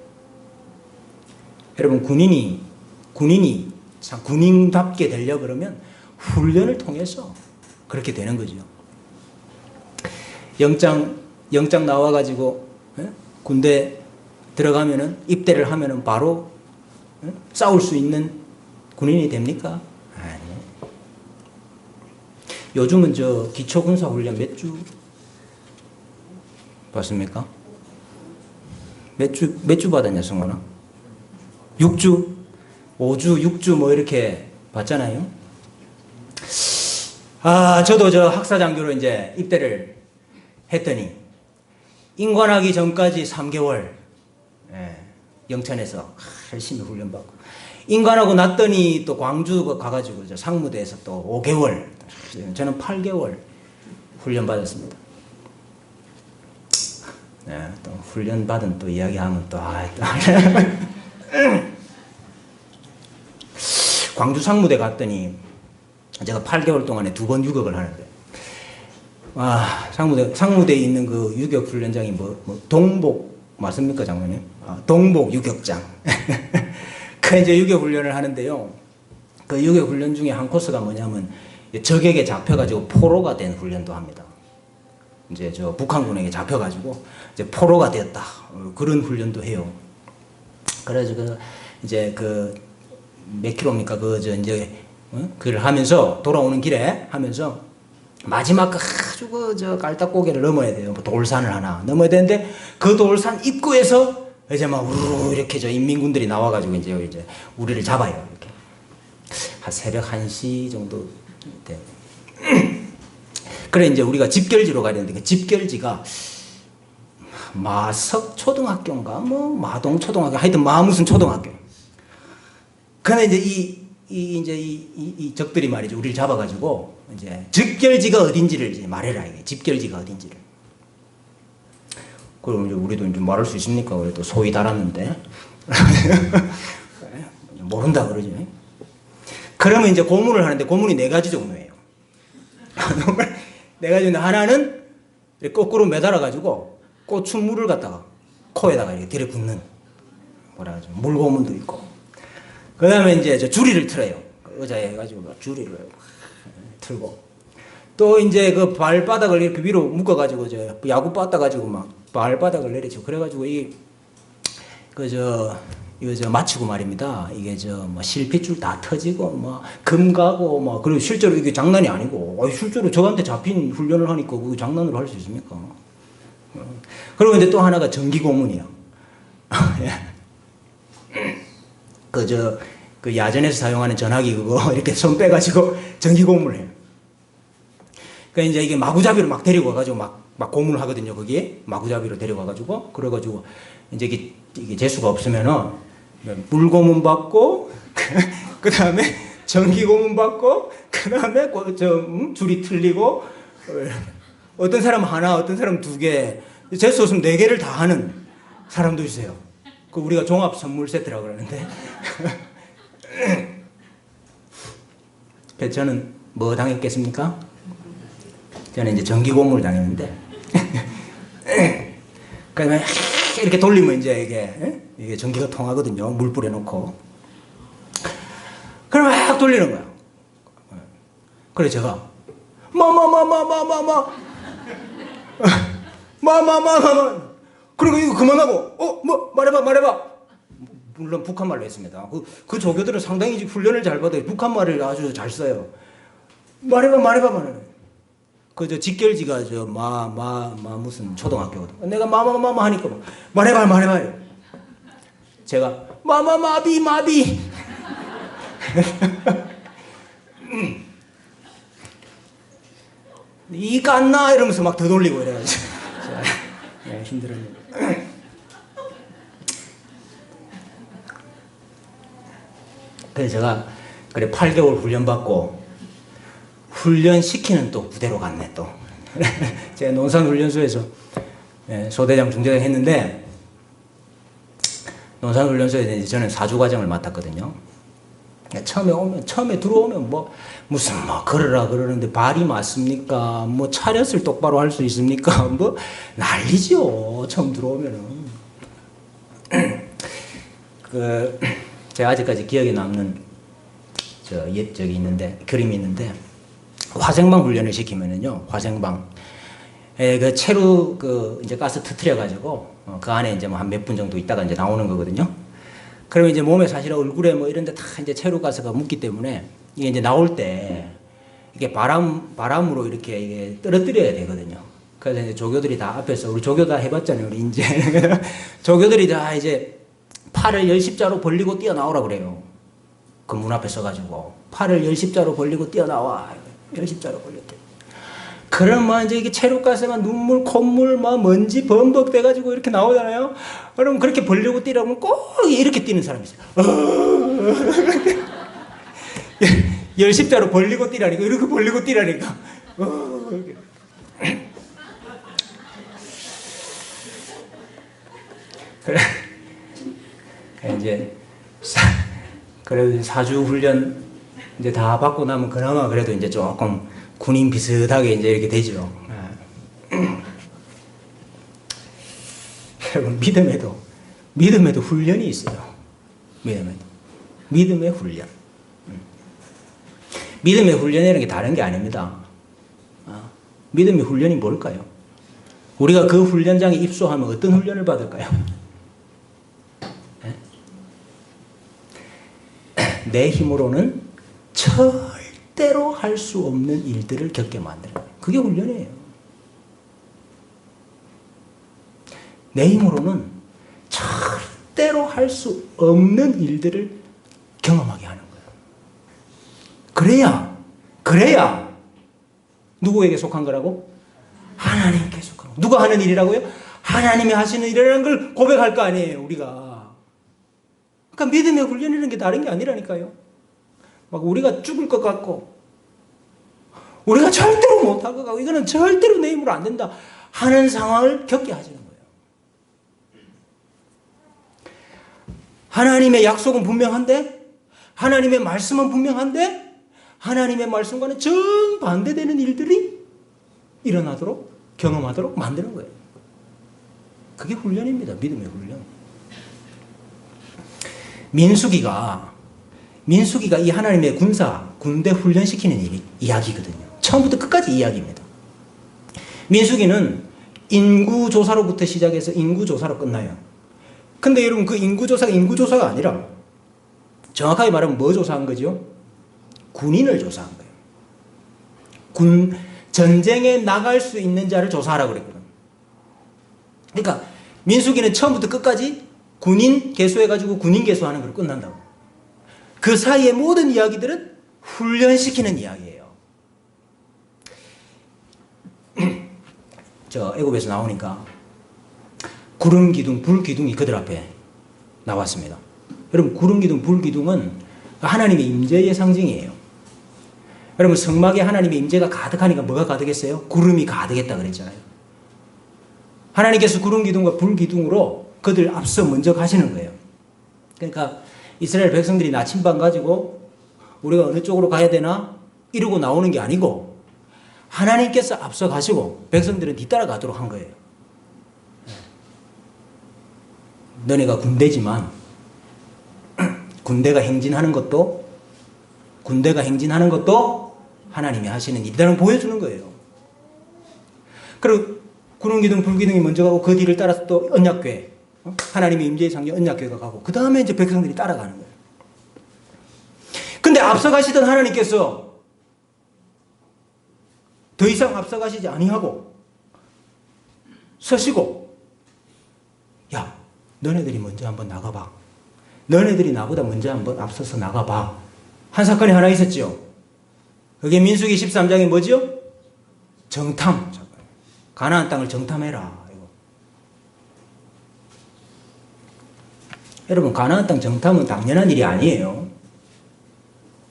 여러분 군인답게 되려 그러면 훈련을 통해서 그렇게 되는 거죠. 영장 나와가지고 군대 들어가면은 입대를 하면은 바로 싸울 수 있는 군인이 됩니까? 아니요. 요즘은 저 기초군사훈련 몇 주 받습니까? 몇 주 받았냐, 성원아? 6주? 5주, 6주 뭐 이렇게 받잖아요. 저도 저 학사장교로 이제 입대를 했더니 인관하기 전까지 3개월 영천에서 열심히 훈련받고 인관하고 났더니 또 광주 가가지고 저 상무대에서 또 5개월 저는 8개월 훈련받았습니다. 또 훈련받은 또 이야기하면 또 광주 상무대 갔더니 제가 8개월 동안에 2번 유격을 하는데 상무대에 있는 그 유격 훈련장이 동복 맞습니까 장모님? 동복 유격장. 그 이제 유격 훈련을 하는데요. 그 유격 훈련 중에 한 코스가 뭐냐면 적에게 잡혀가지고 포로가 된 훈련도 합니다. 이제 저 북한군에게 잡혀가지고 이제 포로가 되었다 그런 훈련도 해요. 그래서 이제 몇 킬로입니까? 그걸 하면서 돌아오는 길에 하면서 마지막 아주 저 깔딱고개를 넘어야 돼요. 돌산을 하나 넘어야 되는데 그 돌산 입구에서 이제 막 우르르 이렇게 저 인민군들이 나와가지고 이제 우리를 잡아요. 이렇게 한 새벽 1시 정도 돼. 그래 이제 우리가 집결지로 가야 되는데 그 집결지가 마석 초등학교인가 마동 초등학교 하여튼 무슨 초등학교. 근데 이제 이 적들이 말이죠. 우리를 잡아가지고 이제 집결지가 어딘지를 이제 말해라 이게 집결지가 어딘지를. 그럼 이제 우리도 이제 말할 수 있습니까? 그래도 소위 달았는데 모른다 그러죠. 그러면 이제 고문을 하는데 고문이 4가지 종류예요. 4가지인데 하나는 거꾸로 매달아가지고 고추물을 갖다가 코에다가 이렇게 들이붓는 물고문도 있고. 그 다음에 이제 저 줄이를 틀어요. 의자에 해가지고 줄이를 틀고. 또 이제 그 발바닥을 이렇게 위로 묶어가지고 저 야구 빠따가지고 막 발바닥을 내리죠. 그래가지고 이거 맞추고 말입니다. 이게 뭐 실핏줄 다 터지고 금 가고 그리고 실제로 이게 장난이 아니고 실제로 저한테 잡힌 훈련을 하니까 그 장난으로 할 수 있습니까? 그리고 이제 또 하나가 전기고문이요. 그 야전에서 사용하는 전화기 그거 이렇게 손 빼가지고 전기고문을 해요. 그러니까 이제 이게 마구잡이로 막 데리고 와가지고 막 고문을 하거든요. 거기에 마구잡이로 데려와가지고 그래가지고 이제 이게 재수가 없으면은 물고문 받고 그 다음에 전기고문 받고 그 다음에 줄이 틀리고 어떤 사람 하나, 어떤 사람 2개, 재수 없으면 4개를 다 하는 사람도 있어요. 그 우리가 종합 선물 세트라고 그러는데. 그래서 저는 뭐 당했겠습니까? 저는 이제 전기고문을 당했는데. 그러면 이렇게 돌리면 이제 이게 전기가 통하거든요. 물 뿌려놓고. 그럼 막 돌리는 거야. 그래 제가 그리고 이거 그만하고 말해봐. 물론 북한말로 했습니다. 그 조교들은 상당히 훈련을 잘 받아요. 북한말을 아주 잘 써요. 말해봐. 저 직결지가 무슨 초등학교거든. 내가 마마마마 하니까 말해봐. 제가 마비. 이 깠나 이러면서 막 더 돌리고 이래가지고 네, 힘들었네. 그래서 제가 그래 8개월 훈련받고 훈련시키는 또 부대로 갔네 또. 제가 논산훈련소에서 소대장 중대장 했는데 논산훈련소에 이제 저는 사주 과정을 맡았거든요. 처음에 들어오면 무슨 걸으라 그러는데 발이 맞습니까? 차렷을 똑바로 할 수 있습니까? 난리죠. 처음 들어오면은. 제가 아직까지 기억에 남는 저기 있는데, 그림이 있는데, 화생방 훈련을 시키면은요, 화생방. 채로 이제 가스 터트려가지고, 그 안에 이제 한 몇 분 정도 있다가 이제 나오는 거거든요. 그러면 이제 몸에 사실 얼굴에 이런데 다 이제 채로 가스가 묻기 때문에, 이게 이제 나올 때, 이게 바람으로 이렇게 이게 떨어뜨려야 되거든요. 그래서 이제 조교들이 다 앞에서, 우리 조교 다 해봤잖아요, 우리 이제. 조교들이 다 이제 팔을 열십자로 벌리고 뛰어나오라 그래요. 그 문 앞에 서가지고. 팔을 열십자로 벌리고 뛰어나와. 열십자로 벌렸대. 그러면 이제 이게 체류가스가 눈물, 콧물, 먼지 범벅 돼가지고 이렇게 나오잖아요. 그러면 그렇게 벌리고 뛰라면 꼭 이렇게 뛰는 사람이 있어요. 열십자로 벌리고 뛰라니까. 이렇게 벌리고 뛰라니까. 그래 이제 그래도 사주 훈련 이제 다 받고 나면 그나마 그래도 이제 조금 군인 비슷하게 이제 이렇게 되죠. 여러분 믿음에도 훈련이 있어요. 믿음의 훈련. 믿음의 훈련이라는 게 다른 게 아닙니다. 믿음의 훈련이 뭘까요? 우리가 그 훈련장에 입소하면 어떤 훈련을 받을까요? 내 힘으로는 절대로 할 수 없는 일들을 겪게 만드는 거예요. 그게 훈련이에요. 내 힘으로는 절대로 할 수 없는 일들을 경험하게 하는 거예요. 그래야 누구에게 속한 거라고? 하나님께 속한 거. 누가 하는 일이라고요? 하나님이 하시는 일이라는 걸 고백할 거 아니에요, 우리가. 그러니까 믿음의 훈련이라는 게 다른 게 아니라니까요. 우리가 죽을 것 같고, 우리가 절대로 못할 것 같고, 이거는 절대로 내 힘으로 안 된다 하는 상황을 겪게 하시는 거예요. 하나님의 약속은 분명한데, 하나님의 말씀은 분명한데, 하나님의 말씀과는 정반대되는 일들이 일어나도록, 경험하도록 만드는 거예요. 그게 훈련입니다. 믿음의 훈련. 민수기가 이 하나님의 군대 훈련시키는 이야기거든요. 처음부터 끝까지 이야기입니다. 민수기는 인구조사로부터 시작해서 인구조사로 끝나요. 근데 여러분, 그 인구조사가 아니라 정확하게 말하면 뭐 조사한 거죠? 군인을 조사한 거예요. 전쟁에 나갈 수 있는 자를 조사하라고 그랬거든. 그러니까 민수기는 처음부터 끝까지 군인 개수해가지고 군인 개수하는 걸로 끝난다고. 그 사이의 모든 이야기들은 훈련시키는 이야기예요. 저 애굽에서 나오니까 구름 기둥, 불 기둥이 그들 앞에 나왔습니다. 여러분, 구름 기둥, 불 기둥은 하나님의 임재의 상징이에요. 여러분, 성막에 하나님의 임재가 가득하니까 뭐가 가득했어요? 구름이 가득했다 그랬잖아요. 하나님께서 구름 기둥과 불 기둥으로 그들 앞서 먼저 가시는 거예요. 그러니까 이스라엘 백성들이 나침반 가지고 우리가 어느 쪽으로 가야 되나 이러고 나오는 게 아니고 하나님께서 앞서 가시고 백성들은 뒤따라 가도록 한 거예요. 너네가 군대지만 군대가 행진하는 것도 하나님이 하시는 일이라는 걸 보여주는 거예요. 그리고 구름기둥, 불기둥이 먼저 가고 그 뒤를 따라서 또 언약궤, 하나님의 임재의 상징 언약궤가 가고 그 다음에 이제 백성들이 따라가는 거예요. 근데 앞서 가시던 하나님께서 더 이상 앞서가시지 아니하고 서시고, 야, 너네들이 먼저 한번 나가봐. 너네들이 나보다 먼저 한번 앞서서 나가봐. 한 사건이 하나 있었죠. 그게 민수기 13장이 뭐죠? 정탐. 가나안 땅을 정탐해라. 여러분, 가나안 땅 정탐은 당연한 일이 아니에요.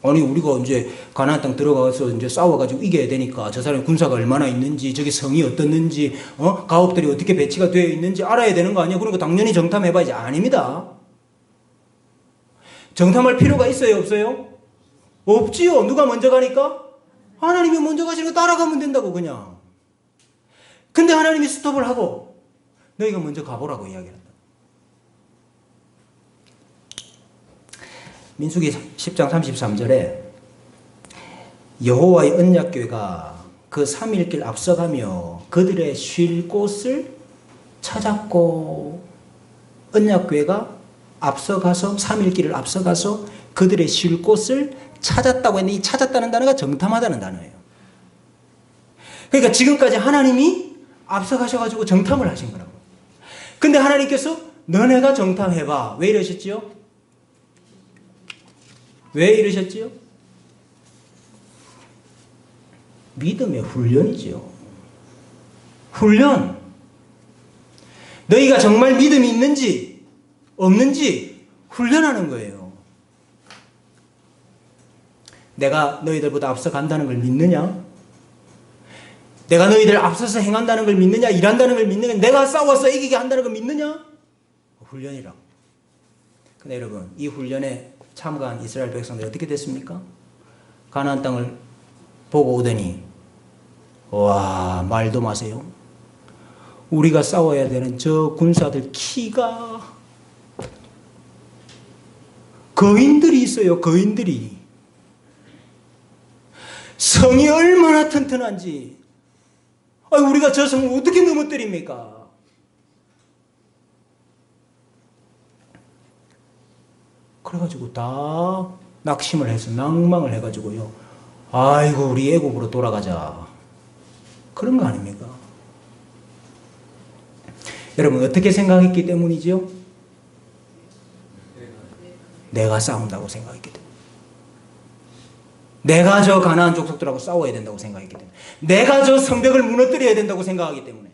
아니, 우리가 이제 가나안 땅 들어가서 이제 싸워가지고 이겨야 되니까 저 사람이 군사가 얼마나 있는지, 저기 성이 어떻는지, 가옥들이 어떻게 배치가 되어 있는지 알아야 되는 거 아니에요? 그러니까 당연히 정탐해봐야지. 아닙니다. 정탐할 필요가 있어요, 없어요? 없지요. 누가 먼저 가니까? 하나님이 먼저 가시는 거 따라가면 된다고, 그냥. 근데 하나님이 스톱을 하고 너희가 먼저 가보라고 이야기한다. 민수기 10장 33절에 여호와의 언약궤가 그 3일길 앞서가며 그들의 쉴 곳을 찾았고, 언약궤가 앞서가서 3일길을 앞서가서 그들의 쉴 곳을 찾았다고 했는데, 이 찾았다는 단어가 정탐하다는 단어예요. 그러니까 지금까지 하나님이 앞서가셔가지고 정탐을 하신 거라고. 근데 하나님께서 너네가 정탐해봐. 왜 이러셨지요? 왜 이러셨지요? 믿음의 훈련이지요. 훈련. 너희가 정말 믿음이 있는지 없는지 훈련하는 거예요. 내가 너희들보다 앞서 간다는 걸 믿느냐? 내가 너희들 앞서서 행한다는 걸 믿느냐? 일한다는 걸 믿느냐? 내가 싸워서 이기게 한다는 걸 믿느냐? 훈련이라고. 근데 여러분, 이 훈련에 참가한 이스라엘 백성들이 어떻게 됐습니까? 가나안 땅을 보고 오더니, 와, 말도 마세요. 우리가 싸워야 되는 저 군사들 키가 거인들이 있어요. 거인들이. 성이 얼마나 튼튼한지. 우리가 저 성을 어떻게 넘어뜨립니까? 그래가지고 다 낙심을 해서 낭망을 해가지고요. 아이고, 우리 애국으로 돌아가자. 그런 거 아닙니까? 여러분, 어떻게 생각했기 때문이죠? 내가 싸운다고 생각했기 때문에. 내가 저 가나안 족속들하고 싸워야 된다고 생각했기 때문에. 내가 저 성벽을 무너뜨려야 된다고 생각하기 때문에.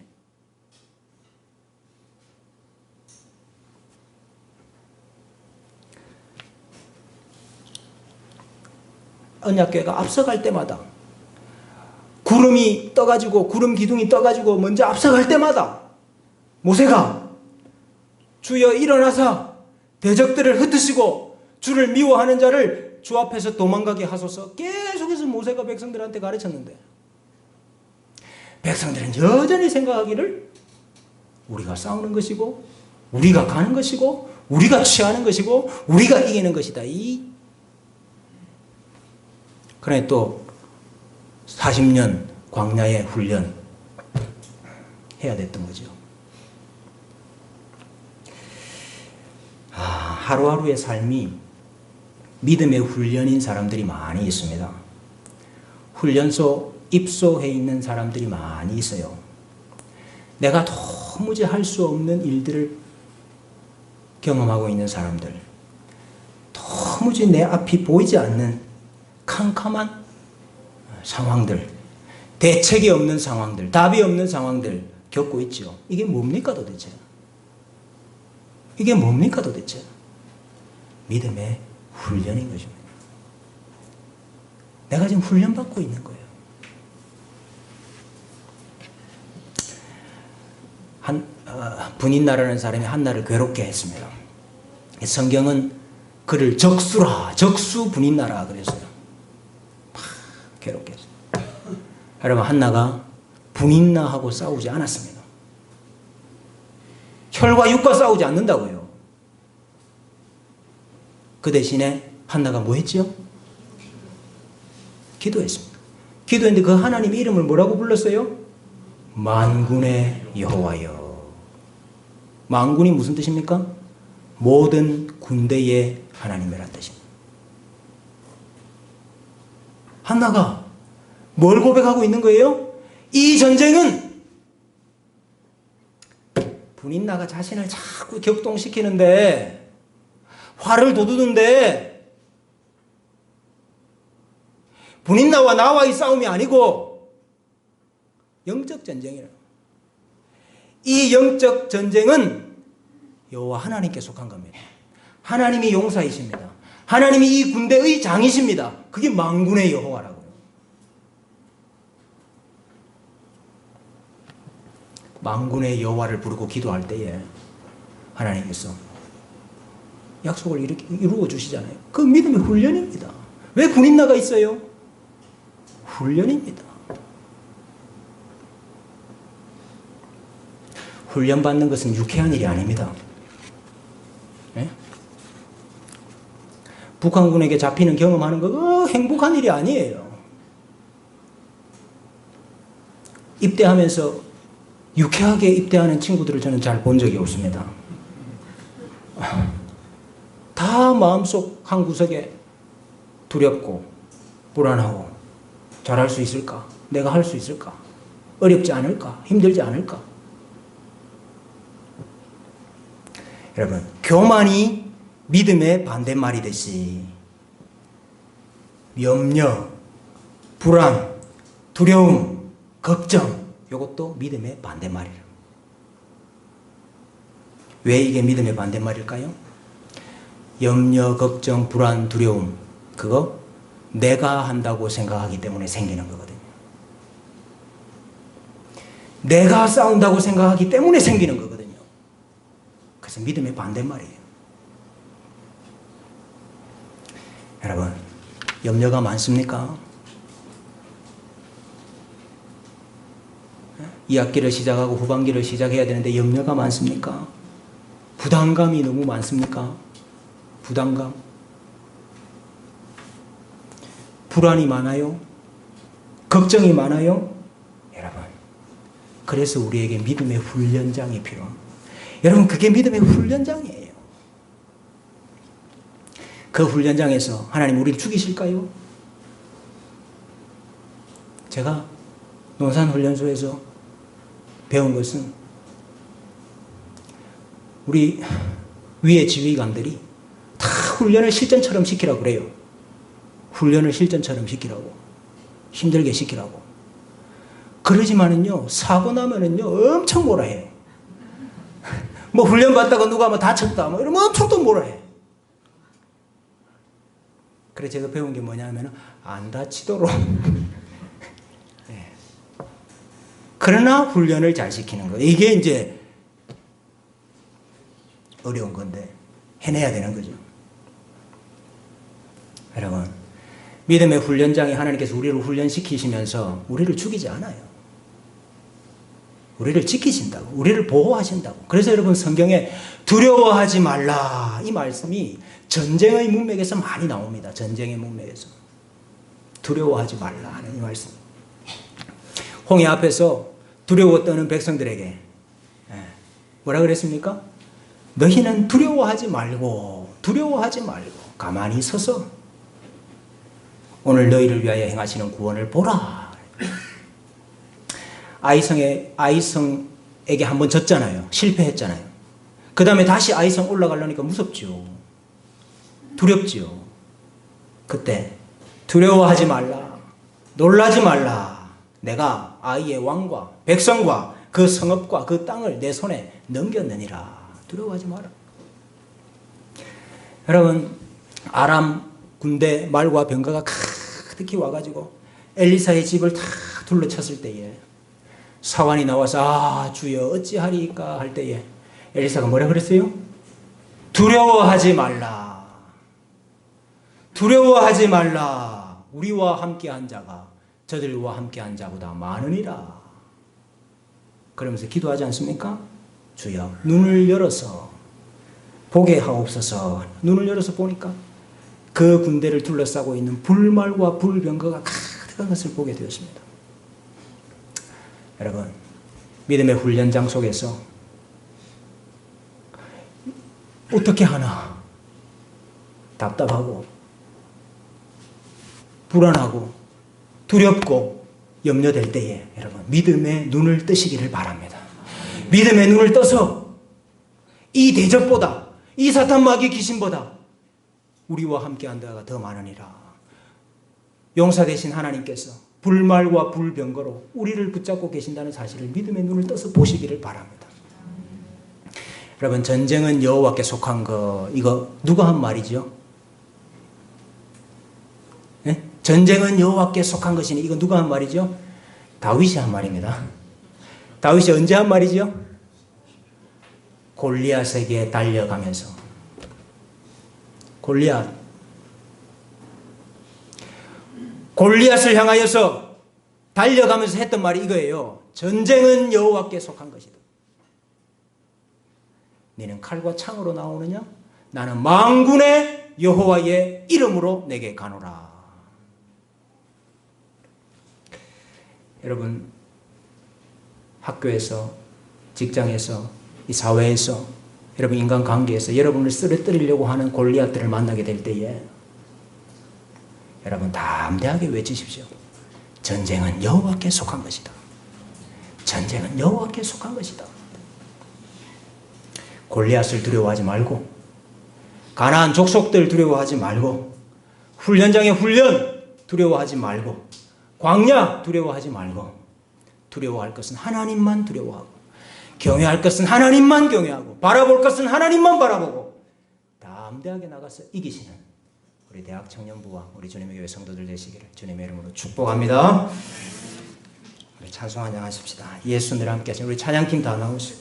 언약궤가 앞서갈 때마다, 구름이 떠가지고, 구름 기둥이 떠가지고 먼저 앞서갈 때마다 모세가 주여 일어나사 대적들을 흩으시고 주를 미워하는 자를 주 앞에서 도망가게 하소서. 계속해서 모세가 백성들한테 가르쳤는데, 백성들은 여전히 생각하기를 우리가 싸우는 것이고, 우리가 가는 것이고, 우리가 취하는 것이고, 우리가 이기는 것이다. 그러니 또 40년 광야의 훈련 해야 됐던 거죠. 하루하루의 삶이 믿음의 훈련인 사람들이 많이 있습니다. 훈련소 입소해 있는 사람들이 많이 있어요. 내가 도무지 할 수 없는 일들을 경험하고 있는 사람들, 도무지 내 앞이 보이지 않는 캄캄한 상황들, 대책이 없는 상황들, 답이 없는 상황들 겪고 있죠. 이게 뭡니까 도대체? 이게 뭡니까 도대체? 믿음의 훈련인 것입니다. 내가 지금 훈련받고 있는 거예요. 분인나라는 사람이 한나를 괴롭게 했습니다. 성경은 그를 적수라, 적수 분인나라 그랬어요. 괴롭게 했어요. 여러분, 한나가 분인나하고 싸우지 않았습니다. 혈과 육과 싸우지 않는다고요. 그 대신에 한나가 뭐 했지요? 기도했습니다. 기도했는데 그 하나님의 이름을 뭐라고 불렀어요? 만군의 여호와여. 만군이 무슨 뜻입니까? 모든 군대의 하나님이란 뜻입니다. 한나가 뭘 고백하고 있는 거예요? 이 전쟁은 분인나가 자신을 자꾸 격동시키는데, 화를 돋우는데, 분인나와 나와의 싸움이 아니고 영적 전쟁이에요. 이 영적 전쟁은 여호와 하나님께 속한 겁니다. 하나님이 용사이십니다. 하나님이 이 군대의 장이십니다. 그게 만군의 여호와라고요. 만군의 여호와를 부르고 기도할 때에 하나님께서 약속을 이루어 주시잖아요. 그 믿음의 훈련입니다. 왜 군인나가 있어요? 훈련입니다. 훈련받는 것은 유쾌한 일이 아닙니다. 네? 북한군에게 잡히는 경험하는 거 행복한 일이 아니에요. 입대하면서 유쾌하게 입대하는 친구들을 저는 잘 본 적이 없습니다. 다 마음속 한 구석에 두렵고 불안하고 잘할 수 있을까? 내가 할 수 있을까? 어렵지 않을까? 힘들지 않을까? 여러분, 교만이 믿음의 반대말이듯이 염려, 불안, 두려움, 걱정, 이것도 믿음의 반대말이에요. 왜 이게 믿음의 반대말일까요? 염려, 걱정, 불안, 두려움, 그거 내가 한다고 생각하기 때문에 생기는 거거든요. 내가 싸운다고 생각하기 때문에 생기는 거거든요. 그래서 믿음의 반대말이에요. 여러분, 염려가 많습니까? 이 학기를 시작하고 후반기를 시작해야 되는데 염려가 많습니까? 부담감이 너무 많습니까? 부담감? 불안이 많아요? 걱정이 많아요? 여러분, 그래서 우리에게 믿음의 훈련장이 필요합니다. 여러분, 그게 믿음의 훈련장이에요. 그 훈련장에서 하나님 우리를 죽이실까요? 제가 논산훈련소에서 배운 것은 우리 위에 지휘관들이 다 훈련을 실전처럼 시키라고 그래요. 훈련을 실전처럼 시키라고. 힘들게 시키라고. 그러지만은요, 사고 나면은요, 엄청 뭐라 해요. 뭐 훈련 받다가 누가 뭐 다쳤다, 뭐 이러면 엄청 또 뭐라 해. 그래서 제가 배운 게 뭐냐면은, 안 다치도록. 네. 그러나 훈련을 잘 시키는 거예요. 이게 이제 어려운 건데, 해내야 되는 거죠. 여러분, 믿음의 훈련장이 하나님께서 우리를 훈련시키시면서 우리를 죽이지 않아요. 우리를 지키신다고, 우리를 보호하신다고. 그래서 여러분, 성경에 두려워하지 말라, 이 말씀이 전쟁의 문맥에서 많이 나옵니다. 전쟁의 문맥에서 두려워하지 말라 하는 이 말씀. 홍해 앞에서 두려워 떠는 백성들에게 뭐라 그랬습니까? 너희는 두려워하지 말고 가만히 서서 오늘 너희를 위하여 행하시는 구원을 보라. 아이성에게 한번 졌잖아요. 실패했잖아요. 그 다음에 다시 아이성 올라가려니까 무섭죠. 두렵지요. 그때 두려워하지 말라, 놀라지 말라. 내가 아이의 왕과 백성과 그 성읍과 그 땅을 내 손에 넘겼느니라. 두려워하지 마라. 여러분, 아람 군대 말과 병거가 가득히 와가지고 엘리사의 집을 다 둘러쳤을 때에 사환이 나와서 주여 어찌하리까 할 때에 엘리사가 뭐라 그랬어요? 두려워하지 말라. 두려워하지 말라. 우리와 함께한 자가 저들과 함께한 자보다 많으니라. 그러면서 기도하지 않습니까? 주여 눈을 열어서 보게 하옵소서. 눈을 열어서 보니까 그 군대를 둘러싸고 있는 불말과 불병거가 가득한 것을 보게 되었습니다. 여러분, 믿음의 훈련장 속에서 어떻게 하나 답답하고 불안하고 두렵고 염려될 때에 여러분 믿음의 눈을 뜨시기를 바랍니다. 믿음의 눈을 떠서 이 대적보다, 이 사탄 마귀 귀신보다 우리와 함께한 자가 더 많으니라. 용사 되신 하나님께서 불말과 불병거로 우리를 붙잡고 계신다는 사실을 믿음의 눈을 떠서 보시기를 바랍니다. 여러분, 전쟁은 여호와께 속한 거, 이거 누가 한 말이죠? 네? 전쟁은 여호와께 속한 것이니 이거 누가 한 말이죠? 다윗이 한 말입니다. 다윗이 언제 한 말이죠? 골리앗에게 달려가면서. 골리앗을 향하여서 달려가면서 했던 말이 이거예요. 전쟁은 여호와께 속한 것이다. 너는 칼과 창으로 나오느냐? 나는 만군의 여호와의 이름으로 내게 가노라. 여러분, 학교에서, 직장에서, 이 사회에서, 여러분 인간관계에서 여러분을 쓰러뜨리려고 하는 골리앗들을 만나게 될 때에 여러분 담대하게 외치십시오. 전쟁은 여호와께 속한 것이다. 전쟁은 여호와께 속한 것이다. 골리앗을 두려워하지 말고, 가나안 족속들 두려워하지 말고, 훈련장의 훈련 두려워하지 말고, 광야 두려워하지 말고, 두려워할 것은 하나님만 두려워하고, 경외할 것은 하나님만 경외하고, 바라볼 것은 하나님만 바라보고, 담대하게 나가서 이기시는 우리 대학 청년부와 우리 주님의 교회 성도들 되시기를 주님의 이름으로 축복합니다. 우리 찬송 찬양하십시다. 예수 늘 함께 하시는 우리 찬양팀 다 나오시고.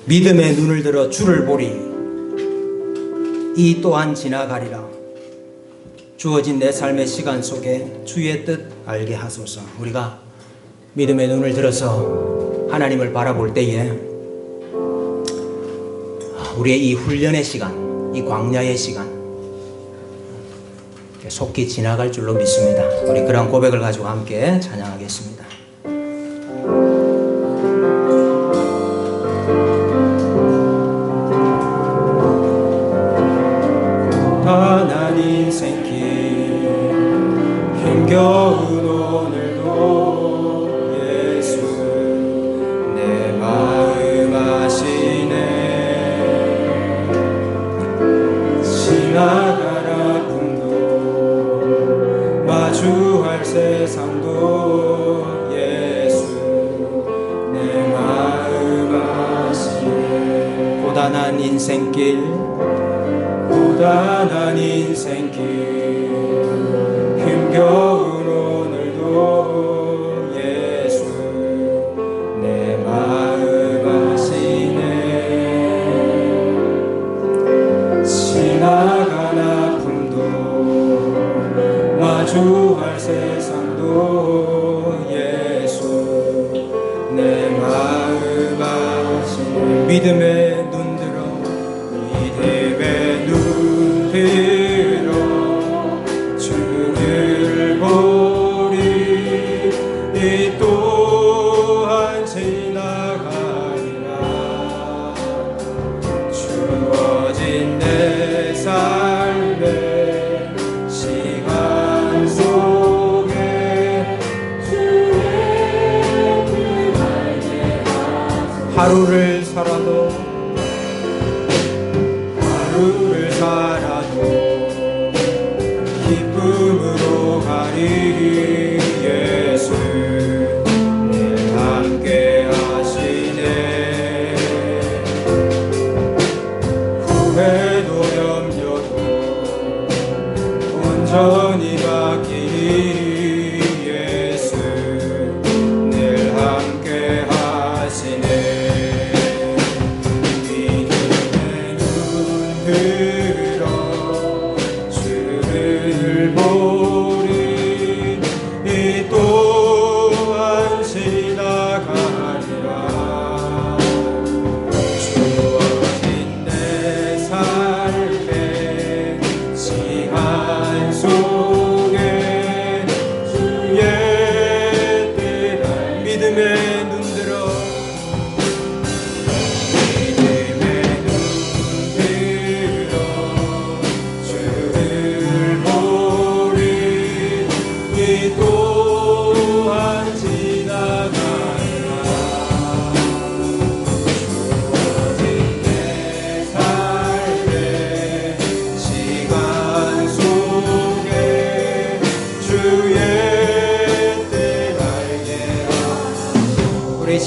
믿음의 눈을 들어 주를 보리. 이 또한 지나가리라. 주어진 내 삶의 시간 속에 주의 뜻 알게 하소서. 우리가 믿음의 눈을 들어서 하나님을 바라볼 때에 우리의 이 훈련의 시간, 이 광야의 시간 속히 지나갈 줄로 믿습니다. 우리 그런 고백을 가지고 함께 찬양하겠습니다. 힘겨운 오늘도 예수 내 마음 아시네. 지나갈 아픔도 마주할 세상도 예수 내 마음 아시네. 고단한 인생길 힘겨운 오늘도 예수 내 마음 아시네. 지나간 아픔도 마주할 세상도 예수 내 마음 아시네. 믿음의 눈 들어 주를 보리. 이 또한 지나가리라. 주어진 내 삶의 시간 속에 주의 뜻 알게 하소서. 하루를 살아도 기쁨으로 가리. 예수 늘 함께 하시네. 후회도 염려도 온전히 맡기리. 예수 늘 함께 하시네. 믿음의 눈 들어 주를 보리. 이 또한 지나가리라. 주어진 내 삶의 시간 속에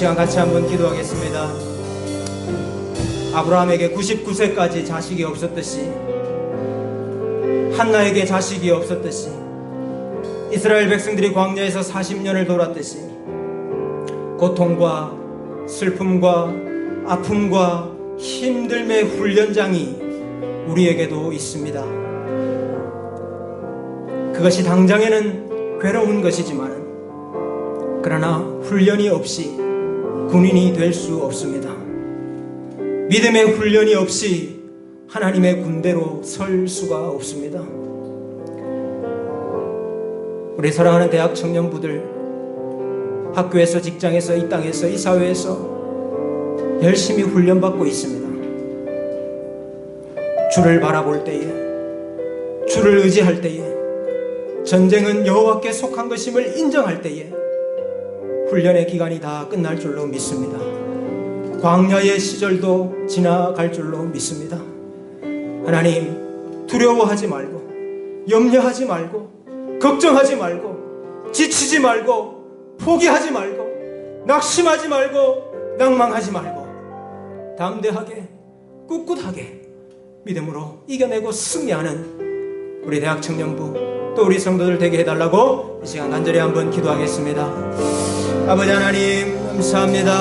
시간 같이 한번 기도하겠습니다. 아브라함에게 99세까지 자식이 없었듯이, 한나에게 자식이 없었듯이, 이스라엘 백성들이 광야에서 40년을 돌았듯이 고통과 슬픔과 아픔과 힘듦의 훈련장이 우리에게도 있습니다. 그것이 당장에는 괴로운 것이지만, 그러나 훈련이 없이 군인이 될 수 없습니다. 믿음의 훈련이 없이 하나님의 군대로 설 수가 없습니다. 우리 사랑하는 대학 청년부들, 학교에서, 직장에서, 이 땅에서, 이 사회에서 열심히 훈련받고 있습니다. 주를 바라볼 때에, 주를 의지할 때에, 전쟁은 여호와께 속한 것임을 인정할 때에 훈련의 기간이 다 끝날 줄로 믿습니다. 광야의 시절도 지나갈 줄로 믿습니다. 하나님, 두려워하지 말고, 염려하지 말고, 걱정하지 말고, 지치지 말고, 포기하지 말고, 낙심하지 말고, 낭망하지 말고, 담대하게, 꿋꿋하게 믿음으로 이겨내고 승리하는 우리 대학 청년부, 또 우리 성도들 되게 해달라고 이 시간 간절히 한번 기도하겠습니다. 아버지 하나님, 감사합니다.